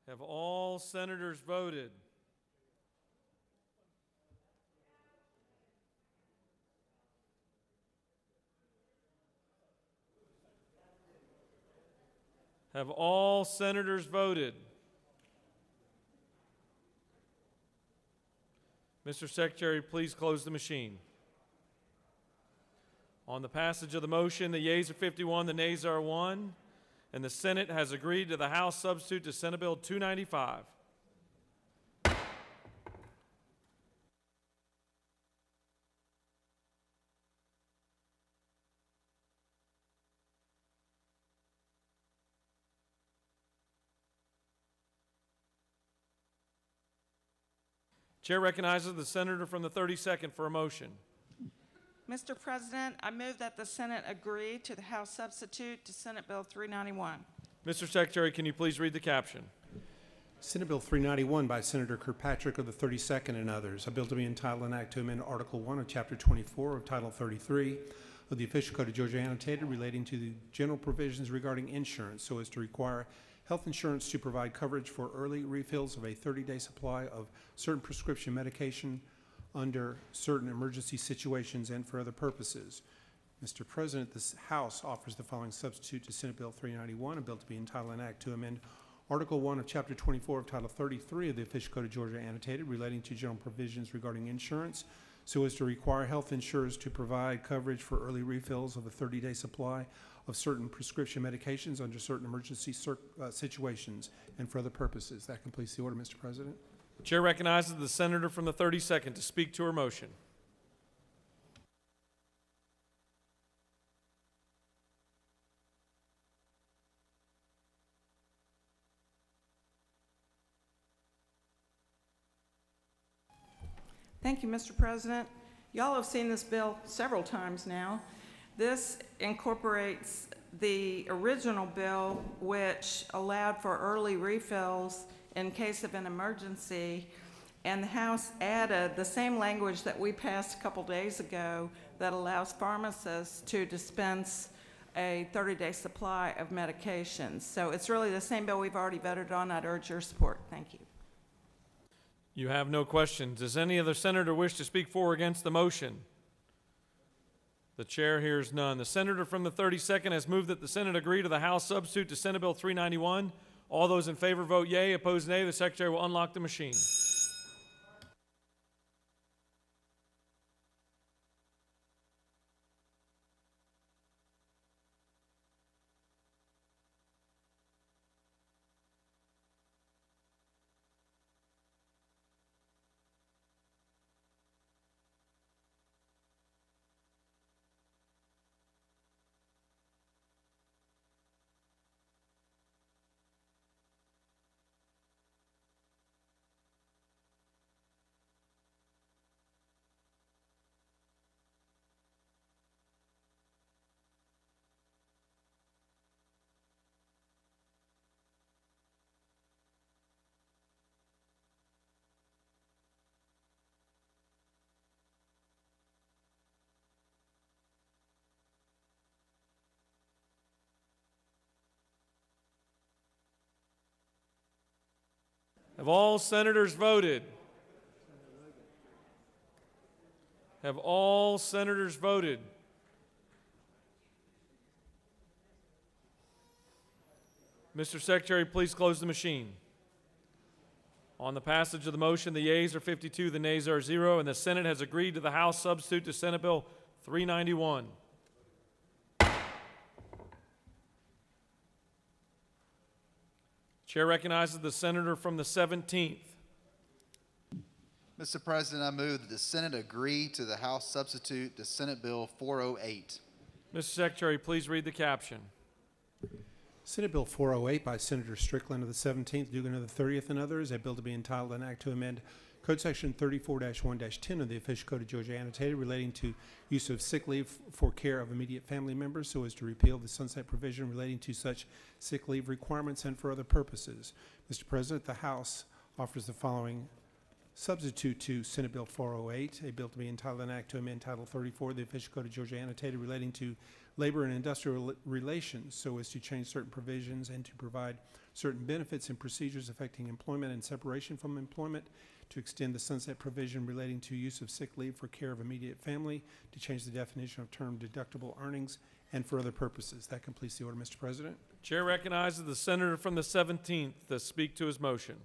Have all senators voted? Have all senators voted? Mr. Secretary, please close the machine. On the passage of the motion, the yeas are 51, the nays are 1. And the Senate has agreed to the House substitute to Senate Bill 295. Chair recognizes the senator from the 32nd for a motion. Mr. President, I move that the Senate agree to the House substitute to Senate Bill 391. Mr. Secretary, can you please read the caption? Senate Bill 391 by Senator Kirkpatrick of the 32nd and others, a bill to be entitled an act to amend Article 1 of Chapter 24 of Title 33 of the Official Code of Georgia annotated relating to the general provisions regarding insurance so as to require health insurance to provide coverage for early refills of a 30-day supply of certain prescription medication under certain emergency situations and for other purposes. Mr. President, this House offers the following substitute to Senate Bill 391, a bill to be entitled an act to amend Article 1 of Chapter 24 of Title 33 of the Official Code of Georgia annotated relating to general provisions regarding insurance so as to require health insurers to provide coverage for early refills of a 30-day supply of certain prescription medications under certain emergency situations and for other purposes. That completes the order, Mr. President. The chair recognizes the senator from the 32nd to speak to her motion. Thank you, Mr. President. Y'all have seen this bill several times now. This incorporates the original bill, which allowed for early refills in case of an emergency, and the House added the same language that we passed a couple days ago that allows pharmacists to dispense a 30-day supply of medications. So it's really the same bill we've already voted on. I'd urge your support. Thank you. You have no questions. Does any other senator wish to speak for or against the motion? The chair hears none. The senator from the 32nd has moved that the Senate agree to the House substitute to Senate Bill 391. All those in favor vote yea. Opposed, nay. The Secretary will unlock the machine. Have all senators voted? Have all senators voted? Mr. Secretary, please close the machine. On the passage of the motion, the yeas are 52, the nays are 0, and the Senate has agreed to the House substitute to Senate Bill 391. Chair recognizes the senator from the 17th. Mr. President, I move that the Senate agree to the House substitute to Senate Bill 408. Mr. Secretary, please read the caption. Senate Bill 408 by Senator Strickland of the 17th, Dugan of the 30th, and others, a bill to be entitled an act to amend Code Section 34-1-10 of the Official Code of Georgia Annotated relating to use of sick leave for care of immediate family members so as to repeal the sunset provision relating to such sick leave requirements and for other purposes. Mr. President, the House offers the following substitute to Senate Bill 408, a bill to be entitled an act to amend Title 34 of the Official Code of Georgia Annotated relating to labor and industrial relations so as to change certain provisions and to provide certain benefits and procedures affecting employment and separation from employment, to extend the sunset provision relating to use of sick leave for care of immediate family, to change the definition of term deductible earnings, and for other purposes. That completes the order, Mr. President. Chair recognizes the senator from the 17th to speak to his motion.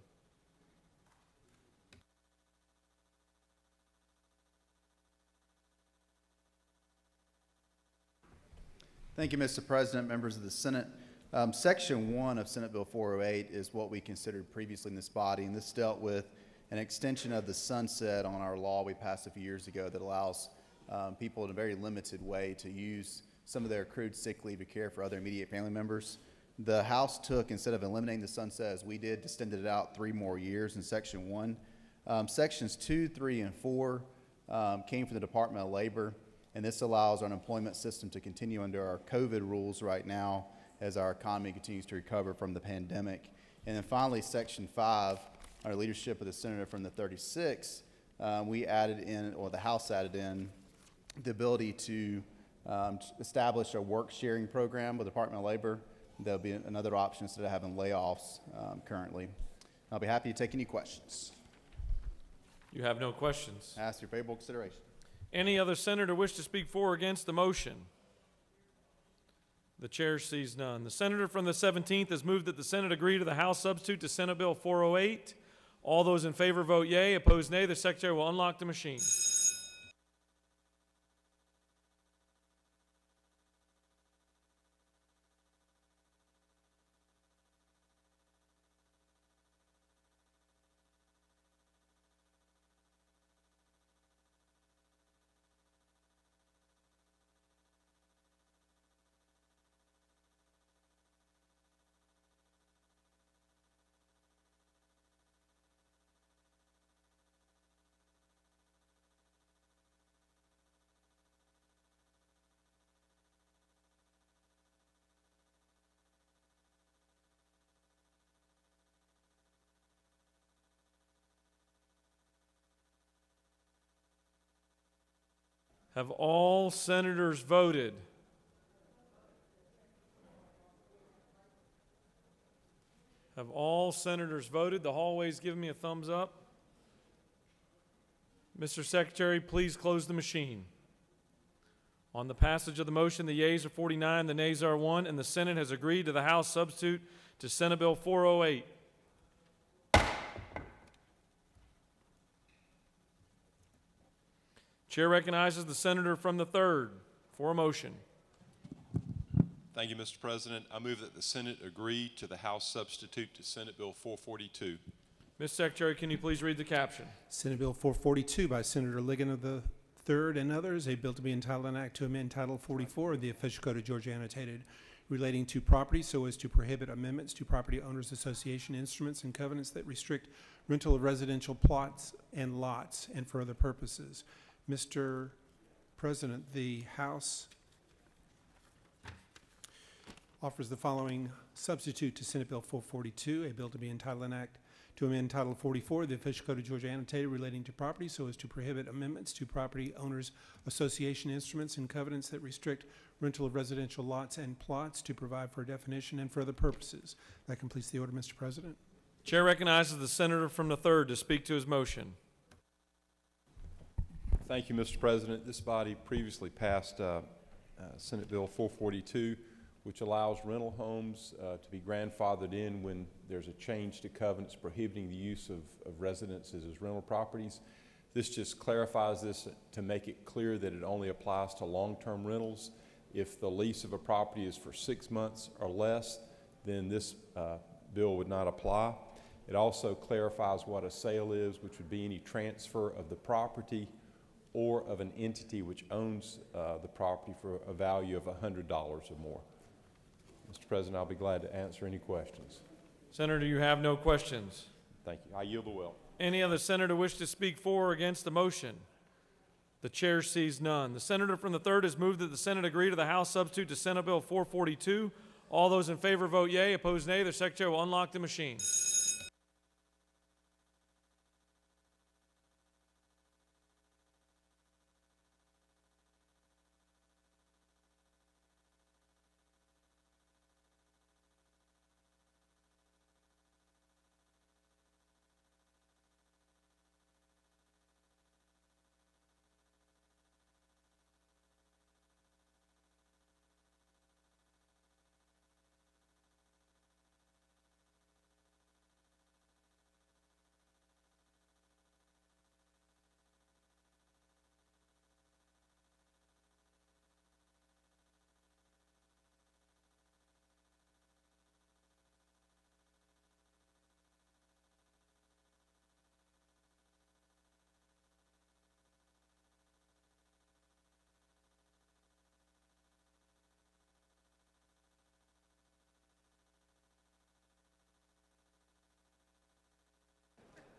Thank you, Mr. President, members of the Senate. Section 1 of Senate Bill 408 is what we considered previously in this body, and this dealt with an extension of the sunset on our law we passed a few years ago that allows people in a very limited way to use some of their accrued sick leave to care for other immediate family members. The House took, instead of eliminating the sunset as we did, extended it out 3 more years in Section 1. Sections 2, 3, and 4 came from the Department of Labor, and this allows our unemployment system to continue under our COVID rules right now as our economy continues to recover from the pandemic. And then finally, Section 5, under leadership of the senator from the 36th, we added in, or the House added in, the ability to establish a work sharing program with the Department of Labor. There'll be another option instead of having layoffs currently. I'll be happy to take any questions. You have no questions. I ask your favorable consideration. Any other senator wish to speak for or against the motion? The chair sees none. The senator from the 17th has moved that the Senate agree to the House substitute to Senate Bill 408. All those in favor vote yea, opposed nay. The secretary will unlock the machine. Have all senators voted? Have all senators voted? The hallway's giving me a thumbs up. Mr. Secretary, please close the machine. On the passage of the motion, the yeas are 49, the nays are 1, and the Senate has agreed to the House substitute to Senate Bill 408. Chair recognizes the senator from the 3rd for a motion. Thank you, Mr. President. I move that the Senate agree to the House substitute to Senate Bill 442. Mr. Secretary, can you please read the caption? Senate Bill 442 by Senator Ligon of the 3rd and others, a bill to be entitled an act to amend Title 44 of the Official Code of Georgia Annotated relating to property so as to prohibit amendments to Property Owners Association instruments and covenants that restrict rental of residential plots and lots and for other purposes. Mr. President, the House offers the following substitute to Senate Bill 442, a bill to be entitled an act to amend Title 44 of the Official Code of Georgia Annotated relating to property so as to prohibit amendments to Property Owners Association instruments and covenants that restrict rental of residential lots and plots, to provide for a definition and for other purposes. That completes the order, Mr. President. Chair recognizes the senator from the 3rd to speak to his motion. Thank you, Mr. President. This body previously passed Senate Bill 442, which allows rental homes to be grandfathered in when there's a change to covenants prohibiting the use of residences as rental properties. This just clarifies this to make it clear that it only applies to long-term rentals. If the lease of a property is for 6 months or less, then this bill would not apply. It also clarifies what a sale is, which would be any transfer of the property or of an entity which owns the property for a value of $100 or more. Mr. President, I'll be glad to answer any questions. Senator, you have no questions. Thank you. I yield the will. Any other senator wish to speak for or against the motion? The chair sees none. The senator from the 3rd has moved that the Senate agree to the House substitute to Senate Bill 442. All those in favor vote yea. Opposed, nay. The secretary will unlock the machine.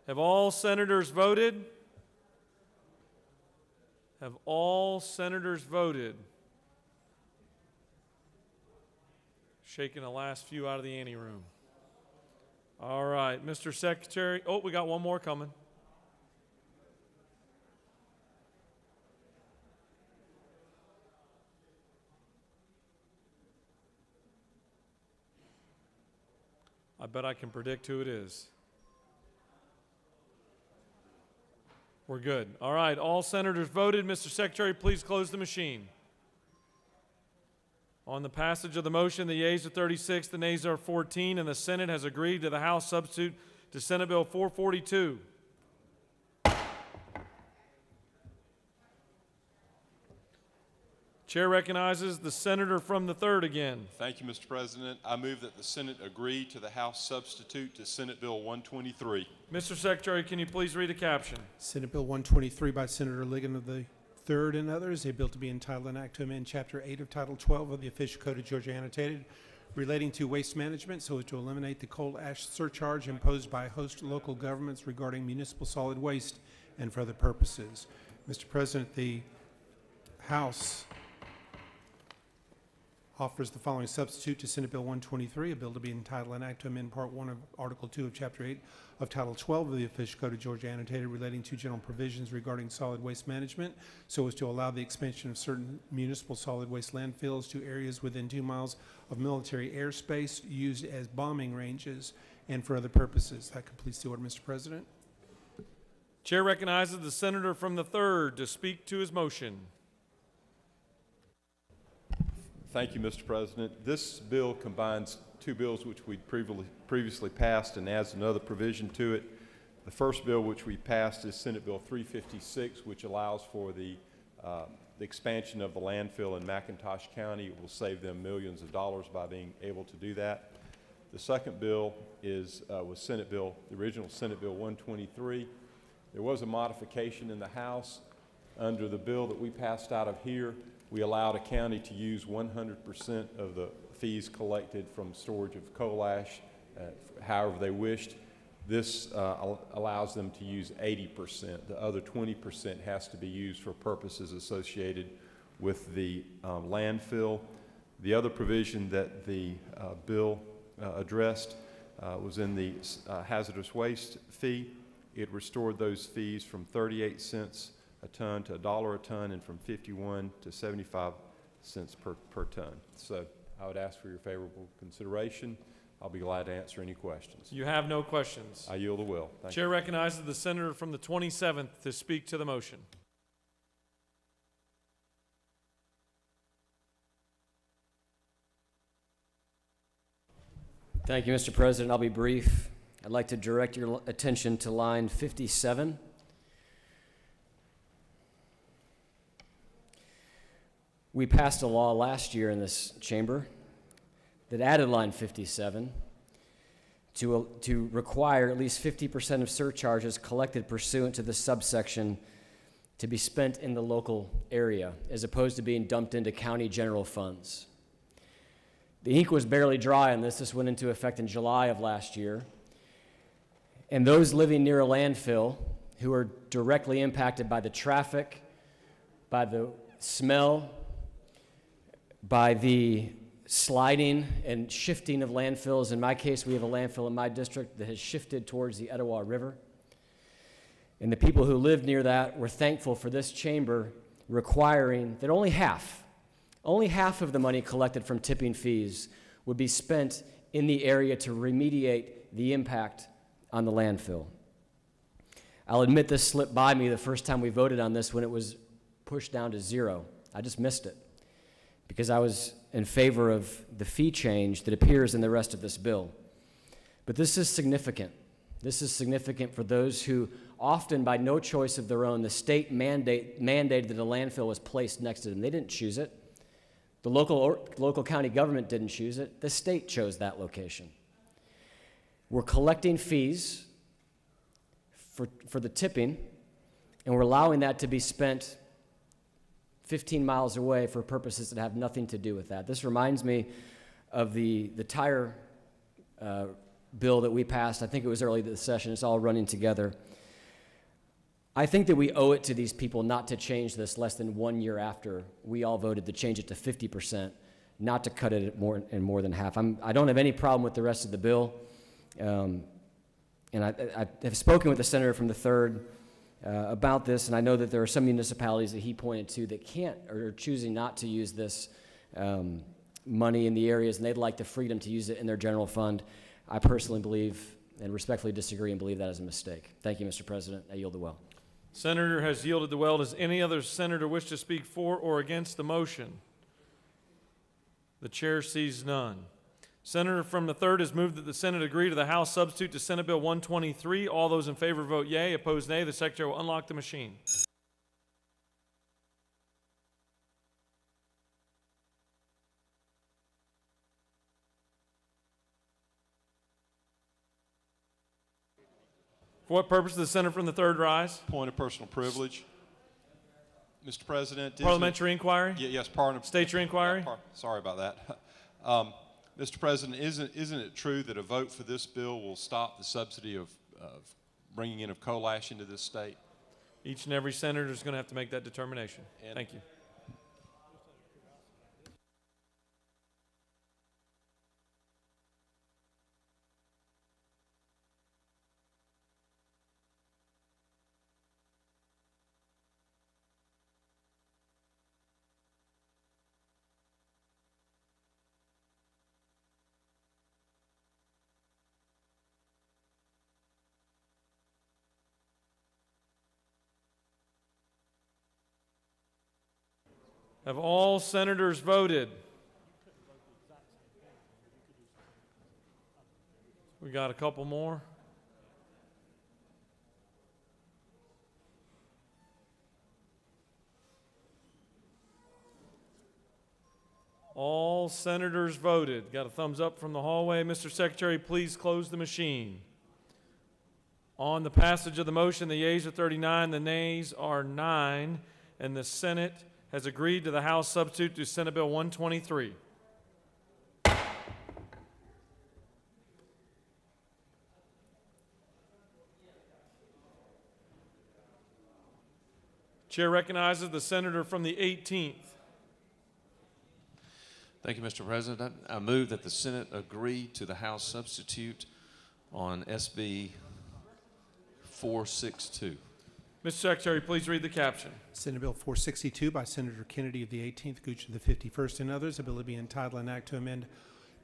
Have all senators voted? Have all senators voted? Shaking the last few out of the ante room. All right, Mr. Secretary. Oh, we got one more coming. I bet I can predict who it is. We're good. All right, all senators voted. Mr. Secretary, please close the machine. On the passage of the motion, the yeas are 36, the nays are 14, and the Senate has agreed to the House substitute to Senate Bill 442. Chair recognizes the senator from the 3rd again. Thank you, Mr. President. I move that the Senate agree to the House substitute to Senate Bill 123. Mr. Secretary, can you please read a caption? Senate Bill 123 by Senator Ligon of the 3rd and others, a bill to be entitled an act to amend Chapter 8 of Title 12 of the Official Code of Georgia Annotated relating to waste management so as to eliminate the coal ash surcharge imposed by host local governments regarding municipal solid waste and for other purposes. Mr. President, the House offers the following substitute to Senate Bill 123, a bill to be entitled an act to amend Part 1 of Article 2 of Chapter 8 of Title 12 of the Official Code of Georgia Annotated relating to general provisions regarding solid waste management so as to allow the expansion of certain municipal solid waste landfills to areas within 2 miles of military airspace used as bombing ranges and for other purposes. That completes the order, Mr. President. Chair recognizes the senator from the 3rd to speak to his motion. Thank you, Mr. President. This bill combines 2 bills which we previously passed and adds another provision to it. The first bill which we passed is Senate Bill 356, which allows for the expansion of the landfill in McIntosh County. It will save them millions of dollars by being able to do that. The second bill was the original Senate Bill 123. There was a modification in the House. Under the bill that we passed out of here, we allowed a county to use 100% of the fees collected from storage of coal ash however they wished. This allows them to use 80%. The other 20% has to be used for purposes associated with the landfill. The other provision that the bill addressed was in the hazardous waste fee. It restored those fees from 38 cents a ton to $1 a ton and from 51 to 75 cents per ton. So I would ask for your favorable consideration. I'll be glad to answer any questions. You have no questions. I yield the will. Thank Chair you. recognizes the senator from the 27th to speak to the motion. Thank you, Mr. President. I'll be brief. I'd like to direct your attention to line 57. We passed a law last year in this chamber that added line 57 to require at least 50% of surcharges collected pursuant to this subsection to be spent in the local area, as opposed to being dumped into county general funds. The ink was barely dry on this. This went into effect in July of last year. And those living near a landfill who are directly impacted by the traffic, by the smell, by the sliding and shifting of landfills. In my case, we have a landfill in my district that has shifted towards the Etowah River. And the people who live near that were thankful for this chamber requiring that only half of the money collected from tipping fees would be spent in the area to remediate the impact on the landfill. I'll admit this slipped by me the first time we voted on this when it was pushed down to 0. I just missed it because I was in favor of the fee change that appears in the rest of this bill. But this is significant. This is significant for those who, often by no choice of their own, the state mandated that a landfill was placed next to them. They didn't choose it. The local county government didn't choose it. The state chose that location. We're collecting fees for the tipping, and we're allowing that to be spent 15 miles away for purposes that have nothing to do with that. This reminds me of the tire bill that we passed. I think it was early this session. It's all running together. I think that we owe it to these people not to change this less than 1 year after we all voted to change it to 50%, not to cut it more than half. I don't have any problem with the rest of the bill. And I have spoken with the senator from the 3rd about this, and I know that there are some municipalities that he pointed to that can't or are choosing not to use this money in the areas, and they'd like the freedom to use it in their general fund. I personally believe and respectfully disagree and believe that is a mistake. Thank you, Mr. President. I yield the well. Senator has yielded the well. Does any other senator wish to speak for or against the motion? The chair sees none. Senator from the 3rd has moved that the Senate agree to the House substitute to Senate Bill 123. All those in favor vote yea. Opposed, nay. The Secretary will unlock the machine. For what purpose does the senator from the 3rd rise? Point of personal privilege. Mr. President. Parliamentary inquiry? Yes, State your inquiry? Sorry about that. Mr. President, isn't it true that a vote for this bill will stop the subsidy of bringing in of coal ash into this state? Each and every senator is going to have to make that determination. Thank you. Have all senators voted? We got a couple more. All senators voted. Got a thumbs up from the hallway. Mr. Secretary, please close the machine. On the passage of the motion, the yeas are 39, the nays are 9, and the Senate has agreed to the House substitute to Senate Bill 123. Chair recognizes the senator from the 18th. Thank you, Mr. President. I move that the Senate agree to the House substitute on SB 462. Mr. Secretary, please read the caption. Senate Bill 462 by Senator Kennedy of the 18th, Gooch of the 51st, and others. A bill to be entitled an act to amend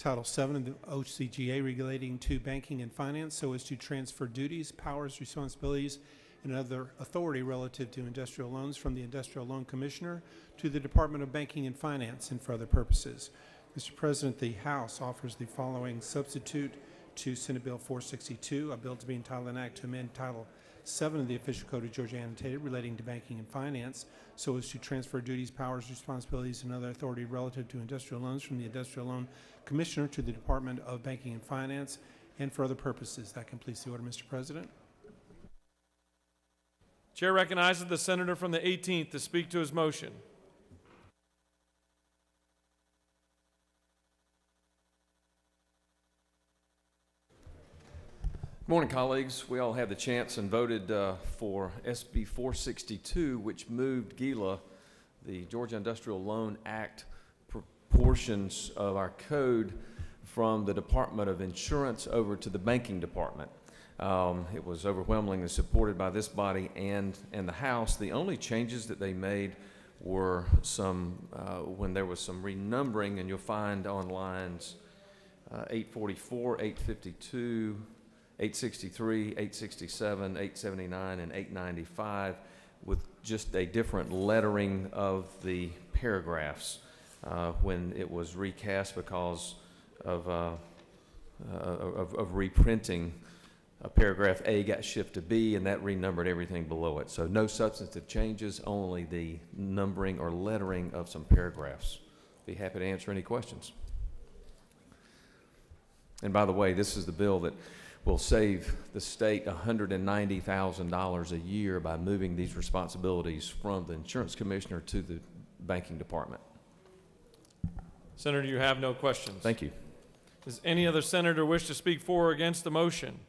Title VII of the OCGA relating to banking and finance so as to transfer duties, powers, responsibilities, and other authority relative to industrial loans from the Industrial Loan Commissioner to the Department of Banking and Finance and for other purposes. Mr. President, the House offers the following substitute to Senate Bill 462, a bill to be entitled an act to amend Title VII of the Official Code of Georgia Annotated relating to banking and finance so as to transfer duties, powers, responsibilities, and other authority relative to industrial loans from the Industrial Loan Commissioner to the Department of Banking and Finance and for other purposes. That completes the order, Mr. President. Chair recognizes the senator from the 18th to speak to his motion. Good morning, colleagues. We all had the chance and voted for SB 462, which moved GILA, the Georgia Industrial Loan Act, portions of our code from the Department of Insurance over to the Banking Department. It was overwhelmingly supported by this body and the House. The only changes that they made were some, when there was some renumbering, and you'll find on lines 844, 852, 863, 867, 879, and 895 with just a different lettering of the paragraphs when it was recast because of reprinting. Paragraph A got shifted to B, and that renumbered everything below it. So no substantive changes, only the numbering or lettering of some paragraphs. Be happy to answer any questions. And by the way, this is the bill that will save the state $190,000 a year by moving these responsibilities from the insurance commissioner to the banking department. Senator, you have no questions. Thank you. Does any other senator wish to speak for or against the motion?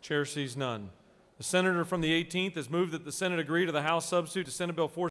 Chair sees none. The senator from the 18th has moved that the Senate agree to the House substitute to Senate Bill 4.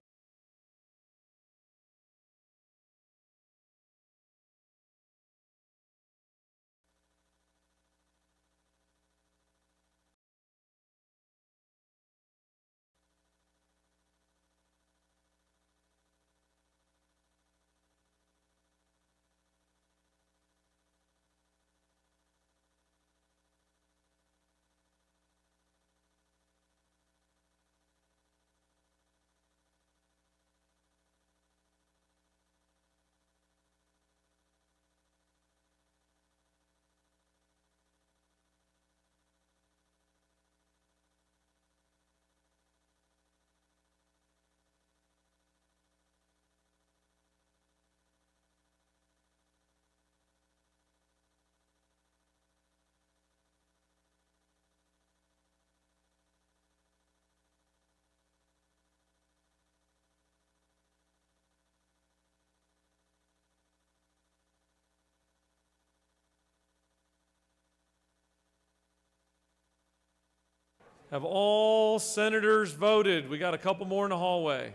Have all senators voted? We got a couple more in the hallway.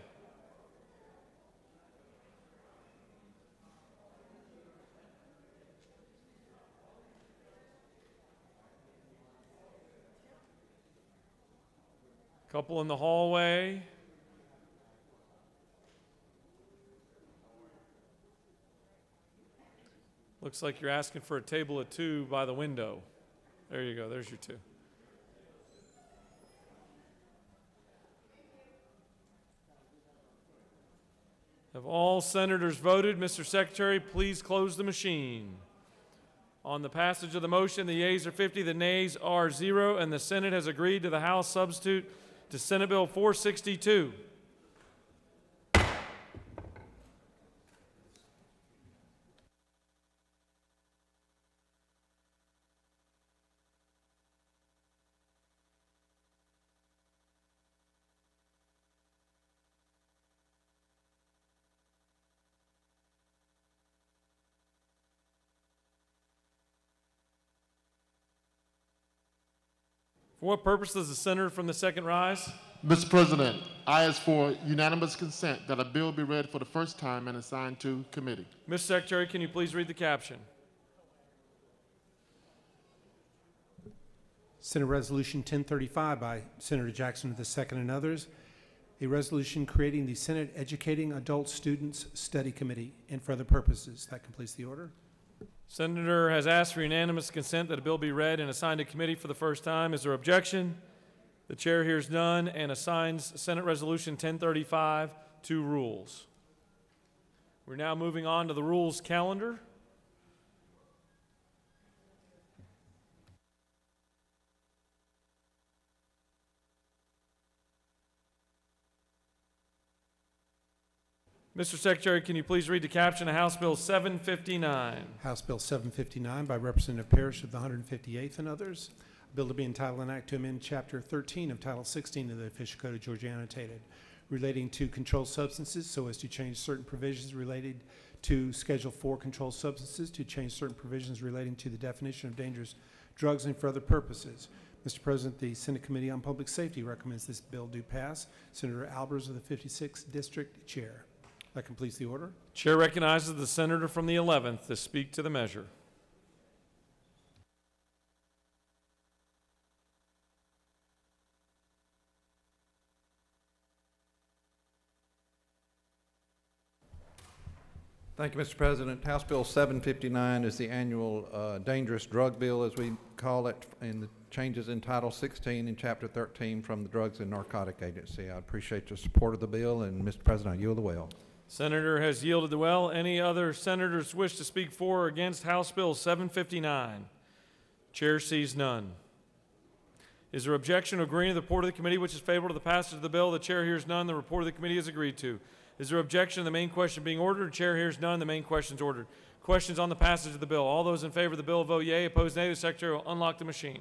Couple in the hallway. Looks like you're asking for a table of two by the window. There you go. There's your two. Have all senators voted? Mr. Secretary, please close the machine. On the passage of the motion, the yeas are 50, the nays are 0, and the Senate has agreed to the House substitute to Senate Bill 462. For what purpose does the senator from the second rise? Mr. President, I ask for unanimous consent that a bill be read for the first time and assigned to committee. Mr. Secretary, can you please read the caption? Senate Resolution 1035 by Senator Jackson II and others, a resolution creating the Senate Educating Adult Students Study Committee and for other purposes. That completes the order. Senator has asked for unanimous consent that a bill be read and assigned to committee for the first time. Is there objection? The chair hears none and assigns Senate Resolution 1035 to rules. We're now moving on to the rules calendar. Mr. Secretary, can you please read the caption of House Bill 759? House Bill 759 by Representative Parrish of the 158th and others. A bill to be entitled an act to amend Chapter 13 of Title 16 of the Official Code of Georgia Annotated, relating to controlled substances so as to change certain provisions related to Schedule 4 controlled substances, to change certain provisions relating to the definition of dangerous drugs and for other purposes. Mr. President, the Senate Committee on Public Safety recommends this bill do pass. Senator Albers of the 56th District Chair. That completes the order. Chair recognizes the senator from the 11th to speak to the measure. Thank you, Mr. President. House Bill 759 is the annual dangerous drug bill, as we call it, and the changes in Title 16 and Chapter 13 from the Drugs and Narcotic Agency. I appreciate your support of the bill, and Mr. President, I yield the well. Senator has yielded the well. Any other senators wish to speak for or against House Bill 759? Chair sees none. Is there objection to agreeing to the report of the committee which is favorable to the passage of the bill? The chair hears none. The report of the committee is agreed to. Is there objection to the main question being ordered? The chair hears none. The main question is ordered. Questions on the passage of the bill. All those in favor of the bill vote yea. Opposed nay. The secretary will unlock the machine.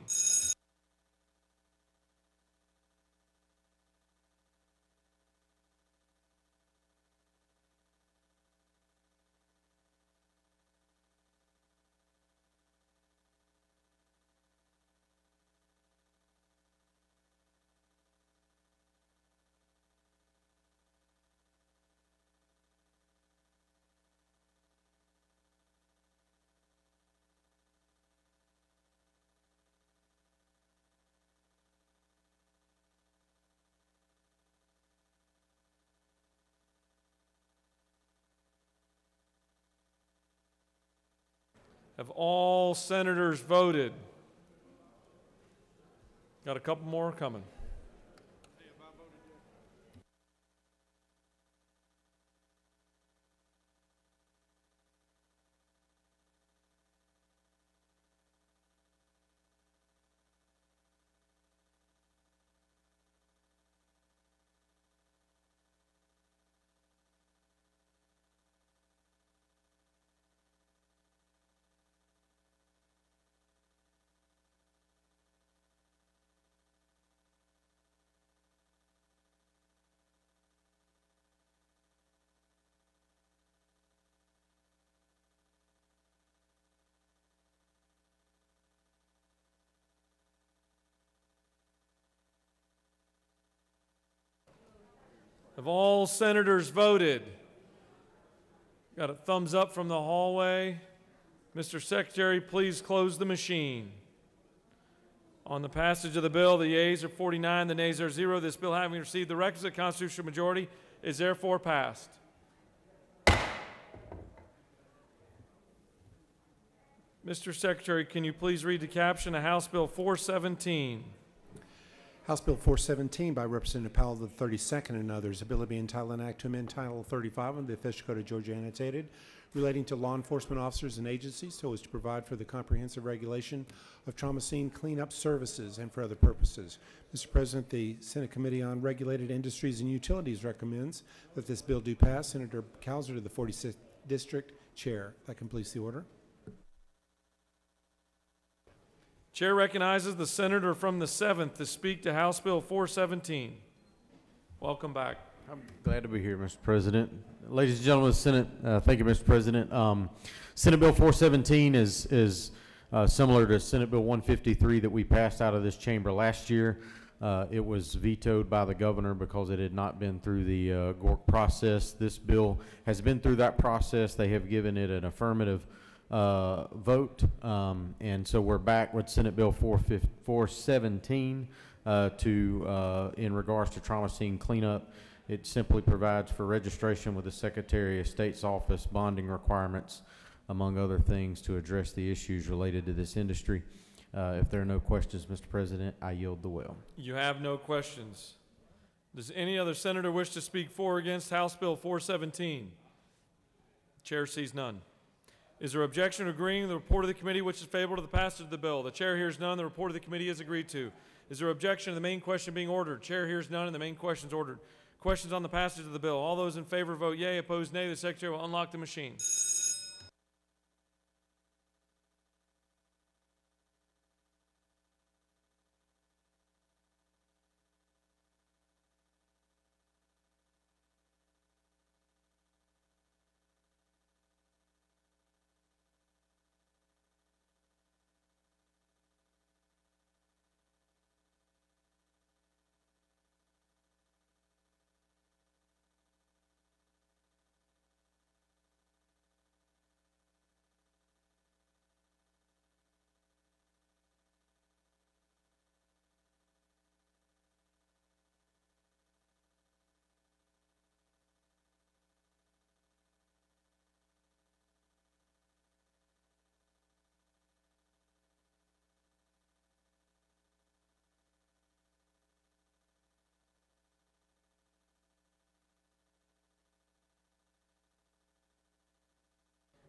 Have all senators voted? Got a couple more coming. Have all senators voted? Got a thumbs up from the hallway. Mr. Secretary, please close the machine. On the passage of the bill, the yeas are 49, the nays are 0. This bill, having received the requisite constitutional majority, is therefore passed. Mr. Secretary, can you please read the caption of House Bill 417? House Bill 417 by Representative Powell of the 32nd and others. A bill to be entitled an act to amend Title 35 of the Official Code of Georgia Annotated, relating to law enforcement officers and agencies so as to provide for the comprehensive regulation of trauma scene cleanup services and for other purposes. Mr. President, the Senate Committee on Regulated Industries and Utilities recommends that this bill do pass. Senator Cowser to the 46th District Chair. That completes the order. Chair recognizes the senator from the 7th to speak to House Bill 417. Welcome back. I'm glad to be here, Mr. President. Ladies and gentlemen of the Senate, thank you, Mr. President. Senate Bill 417 is similar to Senate Bill 153 that we passed out of this chamber last year. It was vetoed by the governor because it had not been through the GORC process. This bill has been through that process. They have given it an affirmative vote, and so we're back with Senate Bill 417 in regards to trauma scene cleanup. It simply provides for registration with the Secretary of State's office, bonding requirements, among other things, to address the issues related to this industry. If there are no questions, Mr. President, I yield the will. You have no questions. Does any other senator wish to speak for or against House Bill 417? Chair sees none. Is there objection to agreeing to the report of the committee which is favorable to the passage of the bill? The chair hears none. The report of the committee is agreed to. Is there objection to the main question being ordered? Chair hears none, and the main question is ordered. Questions on the passage of the bill. All those in favor vote yea. Opposed, nay. The secretary will unlock the machine.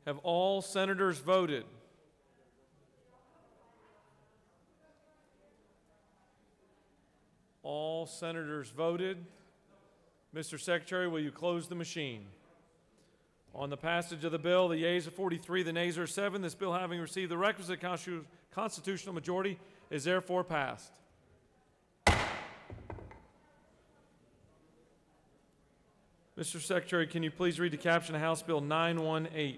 Have all senators voted? All senators voted. Mr. Secretary, will you close the machine? On the passage of the bill, the yeas are 43, the nays are 7. This bill, having received the requisite constitutional majority, is therefore passed. Mr. Secretary, can you please read the caption of House Bill 918?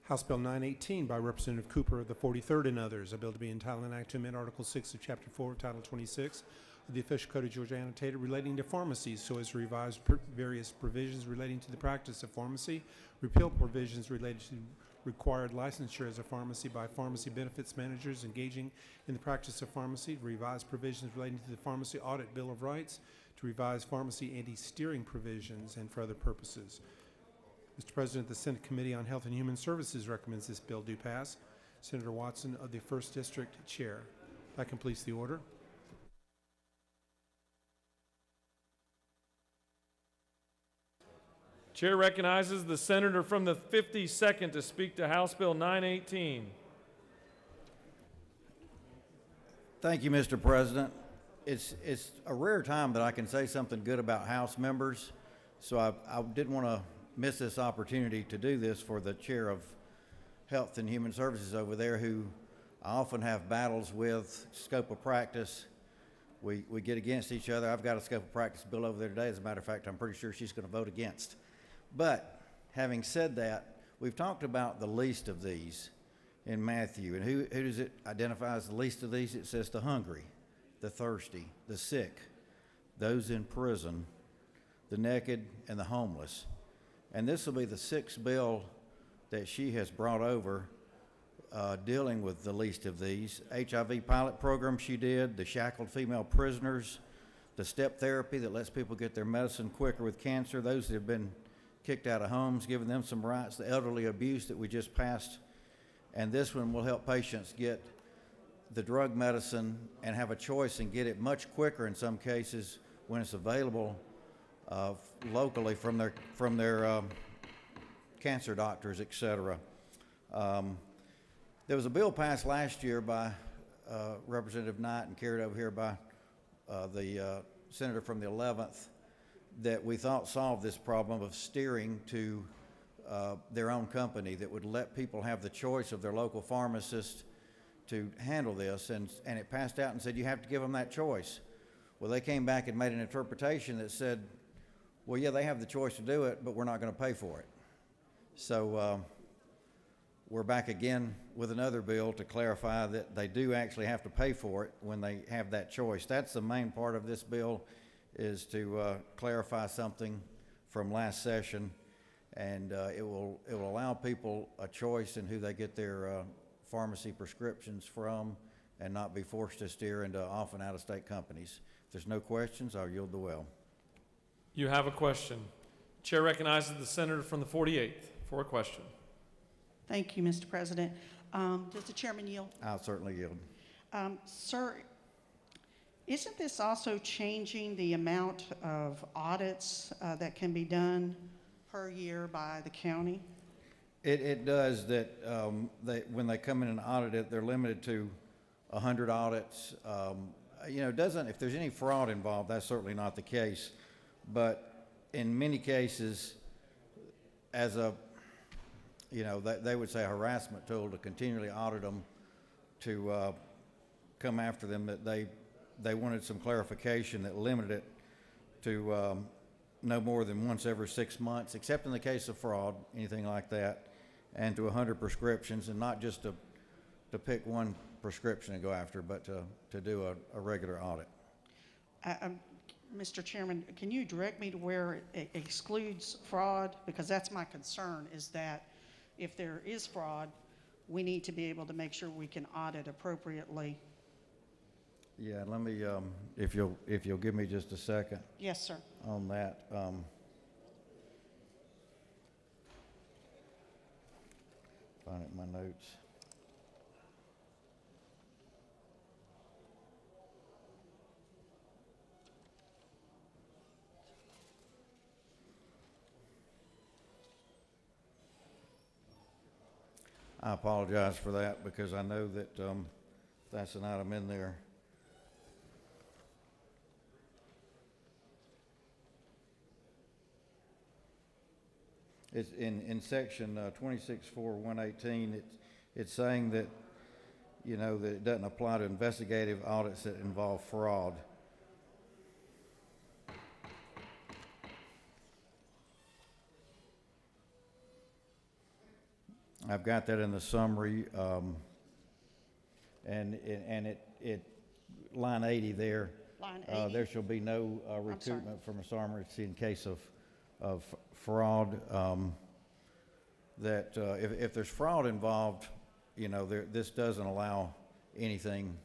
House Bill 918 by Representative Cooper of the 43rd and others, a bill to be entitled an act to amend Article 6 of Chapter 4 of Title 26 of the Official Code of Georgia Annotated relating to pharmacies so as to revise various provisions relating to the practice of pharmacy, repeal provisions related to required licensure as a pharmacy by pharmacy benefits managers engaging in the practice of pharmacy, revise provisions relating to the Pharmacy Audit Bill of Rights, to revise pharmacy anti-steering provisions, and for other purposes. Mr. President, the Senate Committee on Health and Human Services recommends this bill do pass. Senator Watson of the 1st District, Chair. That completes the order. Chair recognizes the senator from the 52nd to speak to House Bill 918. Thank you, Mr. President. It's a rare time that I can say something good about House members, so I didn't want to miss this opportunity to do this for the chair of Health and Human Services over there, who I often have battles with scope of practice. We get against each other. I've got a scope of practice bill over there today. As a matter of fact, I'm pretty sure she's going to vote against. But having said that, we've talked about the least of these in Matthew. And who does it identify as the least of these? It says the hungry, the thirsty, the sick, those in prison, the naked, and the homeless. And this will be the 6th bill that she has brought over dealing with the least of these. HIV pilot program she did, the shackled female prisoners, the step therapy that lets people get their medicine quicker with cancer, those that have been kicked out of homes, giving them some rights, the elderly abuse that we just passed. And this one will help patients get the drug medicine and have a choice and get it much quicker in some cases when it's available locally from their cancer doctors, et cetera. There was a bill passed last year by Representative Knight and carried over here by the senator from the 11th that we thought solved this problem of steering to their own company that would let people have the choice of their local pharmacist to handle this, and it passed out and said you have to give them that choice. Well, they came back and made an interpretation that said, well, yeah, they have the choice to do it, but we're not going to pay for it. So we're back again with another bill to clarify that they do actually have to pay for it when they have that choice. That's the main part of this bill, is to clarify something from last session, and it will allow people a choice in who they get their pharmacy prescriptions from and not be forced to steer into often out-of-state companies. If there's no questions, I'll yield the will. You have a question. Chair recognizes the senator from the 48th. for a question. Thank you, Mr. President. Does the chairman yield? I'll certainly yield. Sir, isn't this also changing the amount of audits that can be done per year by the county? It does that. When they come in and audit it, they're limited to 100 audits. You know, if there's any fraud involved, that's certainly not the case. But in many cases, as a, you know, they would say a harassment tool to continually audit them, to come after them, that they wanted some clarification that limited it to no more than once every 6 months, except in the case of fraud, anything like that, and to 100 prescriptions, and not just to pick one prescription and go after, but to do a regular audit. Mr. Chairman, can you direct me to where it excludes fraud? Because that's my concern, is that if there is fraud, we need to be able to make sure we can audit appropriately. Yeah, let me, if you'll give me just a second. Yes, sir. On that. Find it in my notes. I apologize for that, because I know that that's an item in there. It's in section 26.4.118. It's saying that, you know, that it doesn't apply to investigative audits that involve fraud. I've got that in the summary, and it line 80 there. Line 80. There shall be no recoupment from a pharmacy in case of fraud. That if there's fraud involved, you know, this doesn't allow anything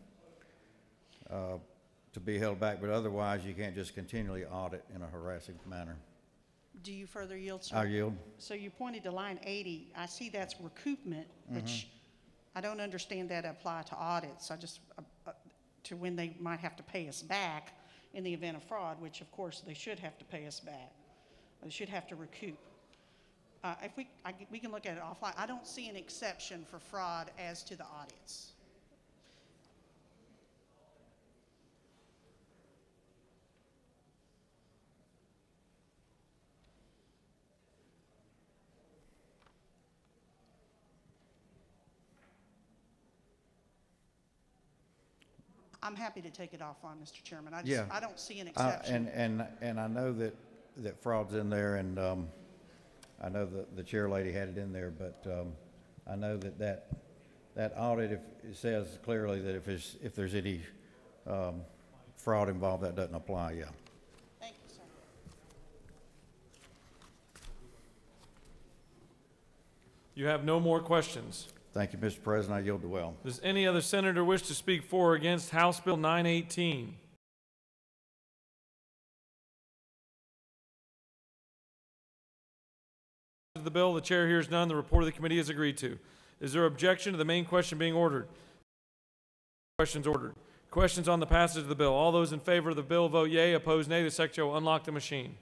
to be held back, but otherwise you can't just continually audit in a harassing manner. Do you further yield, sir? I yield. So you pointed to line 80. I see that's recoupment, which I don't understand that apply to audits. I just, to when they might have to pay us back in the event of fraud, which of course they should have to pay us back. They should have to recoup. If we can look at it offline. I don't see an exception for fraud as to the audits. I'm happy to take it offline, Mr. Chairman. I don't see an exception. And I know that fraud's in there, and I know the chair lady had it in there, but I know that audit, if it says clearly that if there's any fraud involved, that doesn't apply. Yeah. Thank you, sir. You have no more questions. Thank you, Mr. President. I yield the well. Does any other senator wish to speak for or against House Bill 918? The bill, the chair hears none. The report of the committee is agreed to. Is there objection to the main question being ordered? Questions ordered. Questions on the passage of the bill. All those in favor of the bill vote yea. Opposed nay. The secretary will unlock the machine.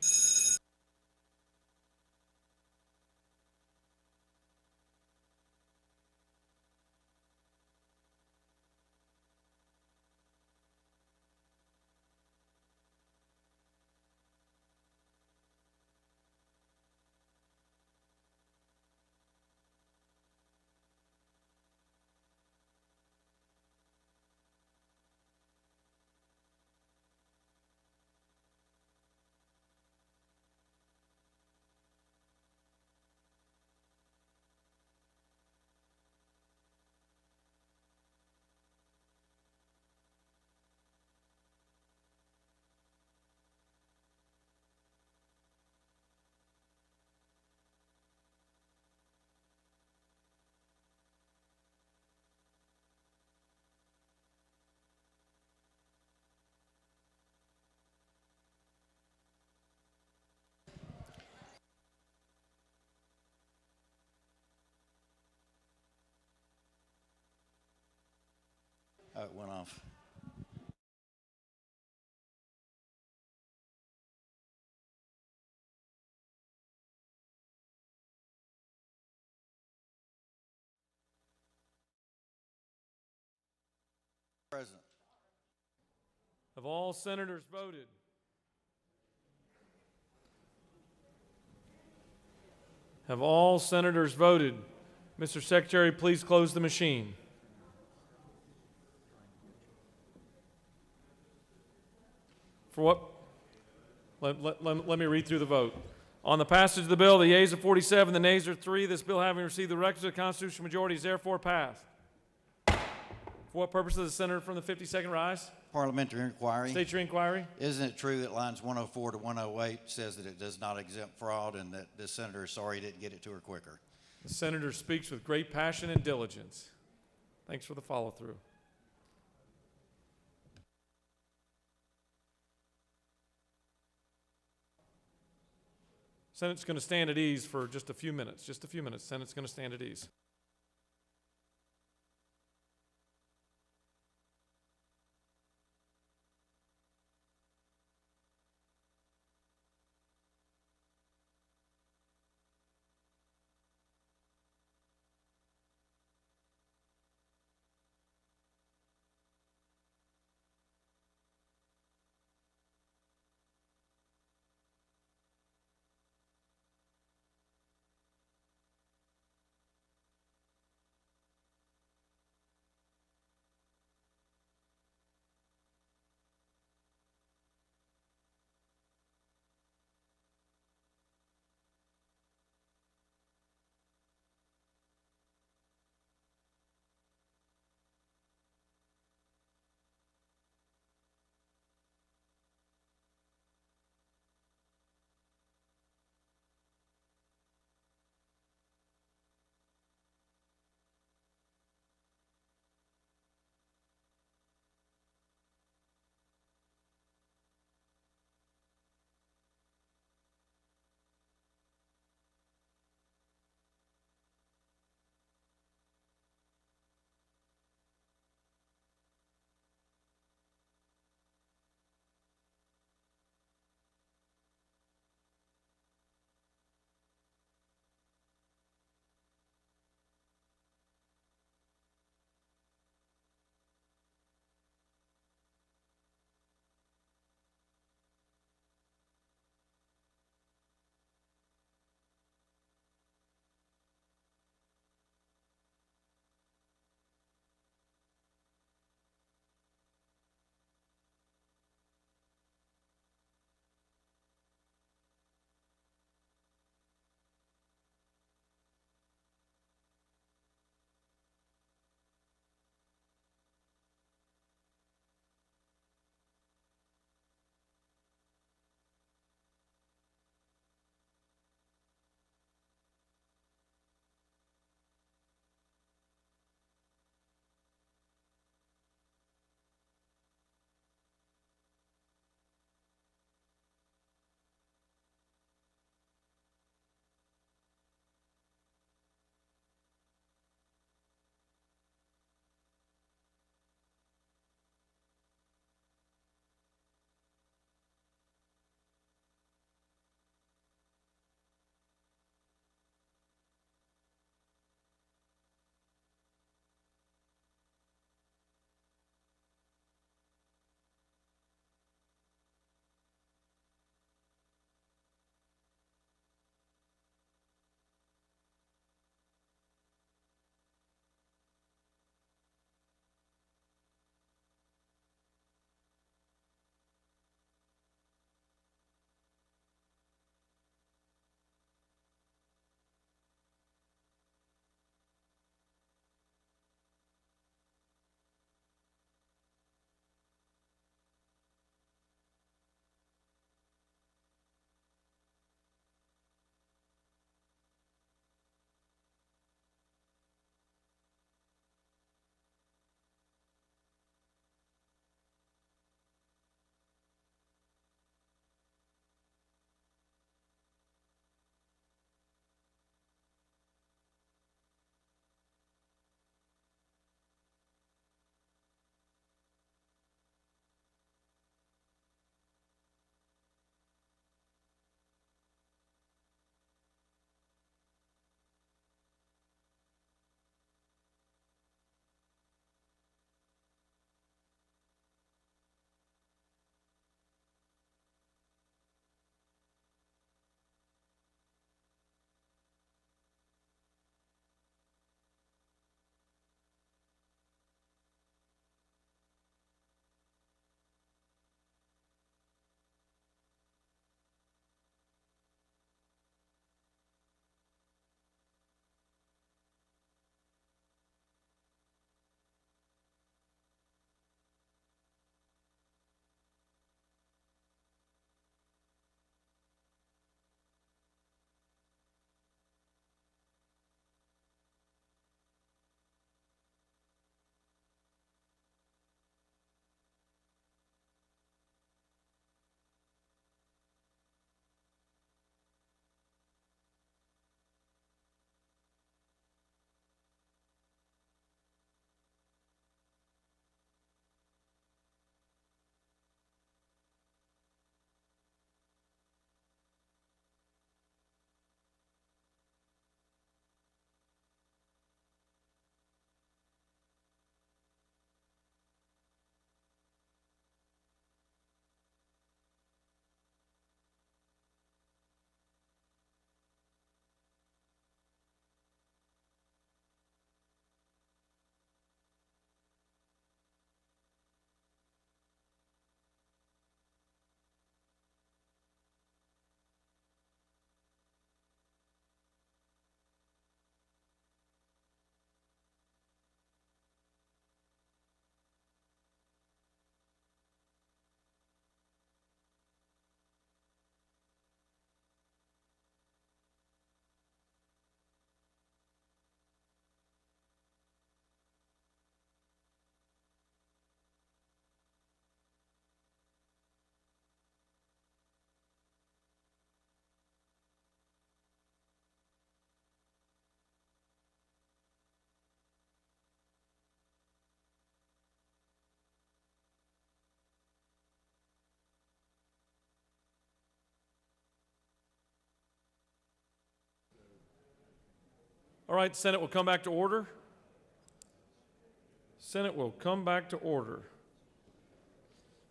Oh, it went off. President. Have all senators voted? Have all senators voted? Mr. Secretary, please close the machine. For what? Let me read through the vote. On the passage of the bill, the yeas are 47, the nays are 3. This bill, having received the requisite constitutional majority, is therefore passed. For what purpose does the senator from the 52nd rise? Parliamentary inquiry. State your inquiry. Isn't it true that lines 104 to 108 says that it does not exempt fraud and that the senator is sorry he didn't get it to her quicker? The senator speaks with great passion and diligence. Thanks for the follow-through. Senate's going to stand at ease for just a few minutes. Just a few minutes. Senate's going to stand at ease. All right, Senate will come back to order. Senate will come back to order.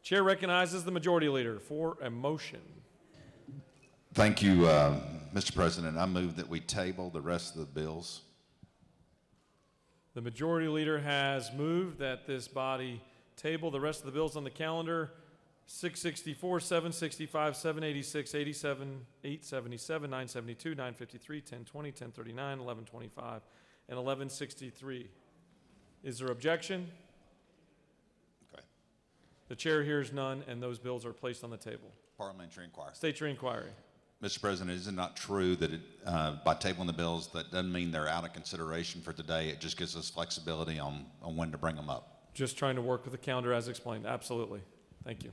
Chair recognizes the Majority Leader for a motion. Thank you, Mr. President. I move that we table the rest of the bills. The Majority Leader has moved that this body table the rest of the bills on the calendar: 664, 765, 786, 87, 877, 972, 953, 1020, 1039, 1125, and 1163. Is there objection? Okay. The chair hears none, and those bills are placed on the table. Parliamentary Inquiry. State your inquiry. Mr. President, is it not true that by tabling the bills, that doesn't mean they're out of consideration for today? It just gives us flexibility on when to bring them up. Just trying to work with the calendar as explained. Absolutely. Thank you.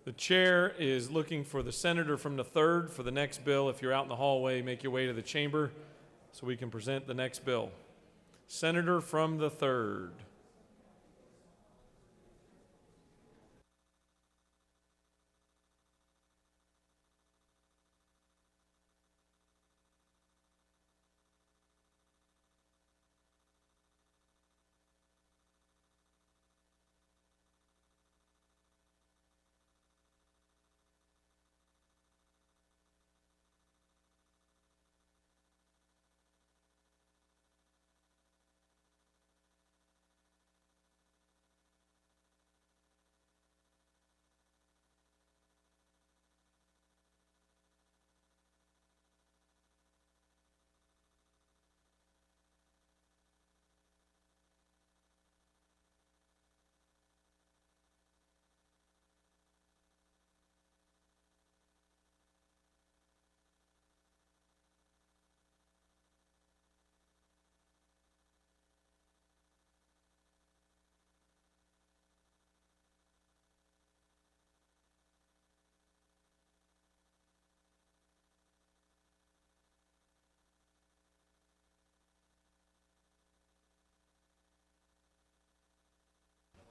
The chair is looking for the senator from the 3rd for the next bill. If you're out in the hallway, make your way to the chamber so we can present the next bill. Senator from the 3rd.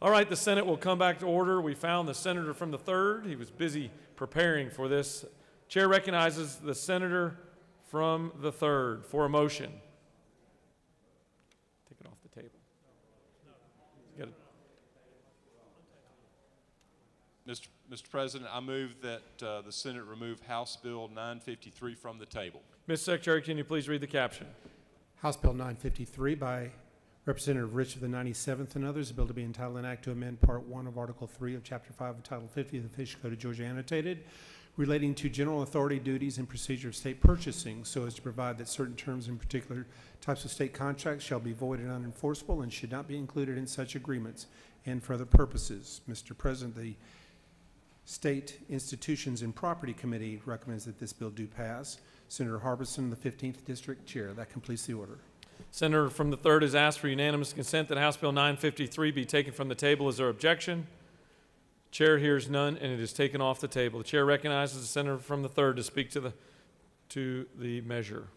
All right, the Senate will come back to order. We found the senator from the 3rd. He was busy preparing for this. Chair recognizes the senator from the 3rd for a motion. Take it off the table. You got it. Mr. President, I move that the Senate remove House Bill 953 from the table. Mr. Secretary, can you please read the caption? House Bill 953 by Representative Rich of the 97th and others, a bill to be entitled an act to amend Part 1 of Article 3 of Chapter 5 of Title 50 of the Official Code of Georgia Annotated, relating to general authority, duties, and procedure of state purchasing, so as to provide that certain terms in particular types of state contracts shall be void and unenforceable and should not be included in such agreements, and for other purposes. Mr. President, the State Institutions and Property Committee recommends that this bill do pass. Senator Harbison, the 15th District Chair. That completes the order. Senator from the 3rd has asked for unanimous consent that House Bill 953 be taken from the table. Is there objection? Chair hears none, and it is taken off the table. The chair recognizes the senator from the 3rd to speak to the measure.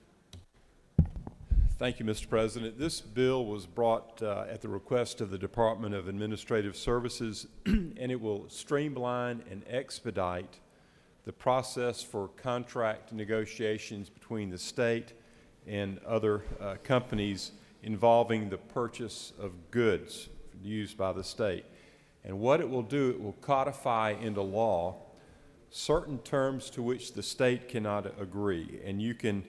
Thank you, Mr. President. This bill was brought at the request of the Department of Administrative Services, and it will streamline and expedite the process for contract negotiations between the state and other companies involving the purchase of goods used by the state. And what it will do, it will codify into law certain terms to which the state cannot agree. And you can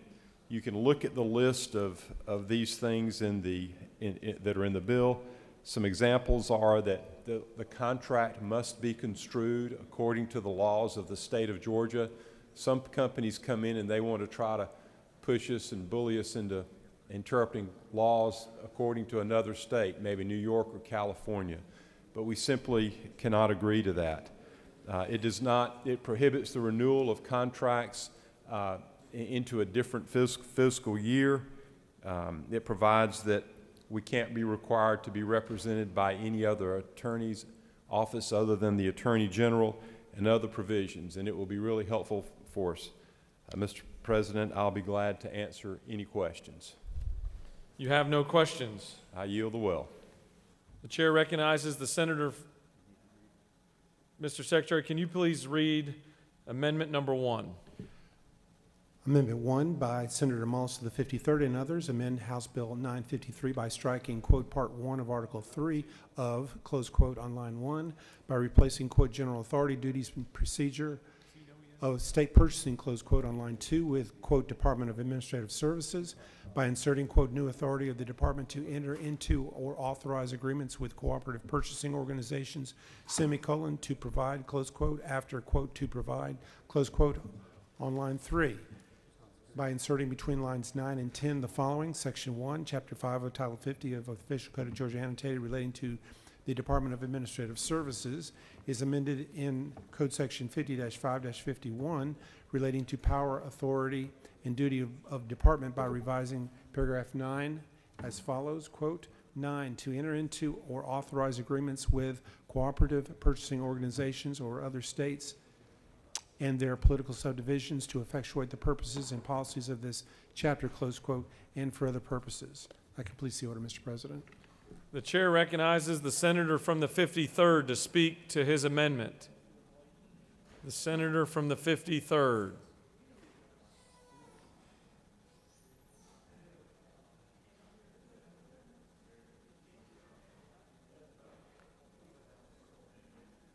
look at the list of these things that are in the bill. Some examples are that the contract must be construed according to the laws of the state of Georgia. Some companies come in and they want to try to push us and bully us into interpreting laws according to another state, maybe New York or California. But we simply cannot agree to that. It prohibits the renewal of contracts into a different fiscal year. It provides that we can't be required to be represented by any other attorney's office other than the Attorney General, and other provisions, and it will be really helpful for us. Mr. President, I'll be glad to answer any questions. You have no questions. I yield the will. The chair recognizes the senator. Mr. Secretary, can you please read amendment number 1? Amendment 1 by Senator Mullis of the 53rd and others, amend House Bill 953 by striking, quote, Part 1 of Article 3 of, close quote, on line 1, by replacing, quote, general authority, duties, and procedure of state purchasing, close quote, on line 2 with, quote, Department of Administrative Services, by inserting, quote, new authority of the department to enter into or authorize agreements with cooperative purchasing organizations, semicolon, to provide, close quote, after, quote, to provide, close quote, on line 3. By inserting between lines 9 and 10 the following: Section 1, Chapter 5 of Title 50 of the Official Code of Georgia Annotated relating to the Department of Administrative Services is amended in Code Section 50-5-51 relating to power, authority, and duty of department by revising paragraph 9 as follows, quote, 9, to enter into or authorize agreements with cooperative purchasing organizations or other states and their political subdivisions to effectuate the purposes and policies of this chapter, close quote, and for other purposes. That completes the order, Mr. President. The chair recognizes the senator from the 53rd to speak to his amendment. The senator from the 53rd.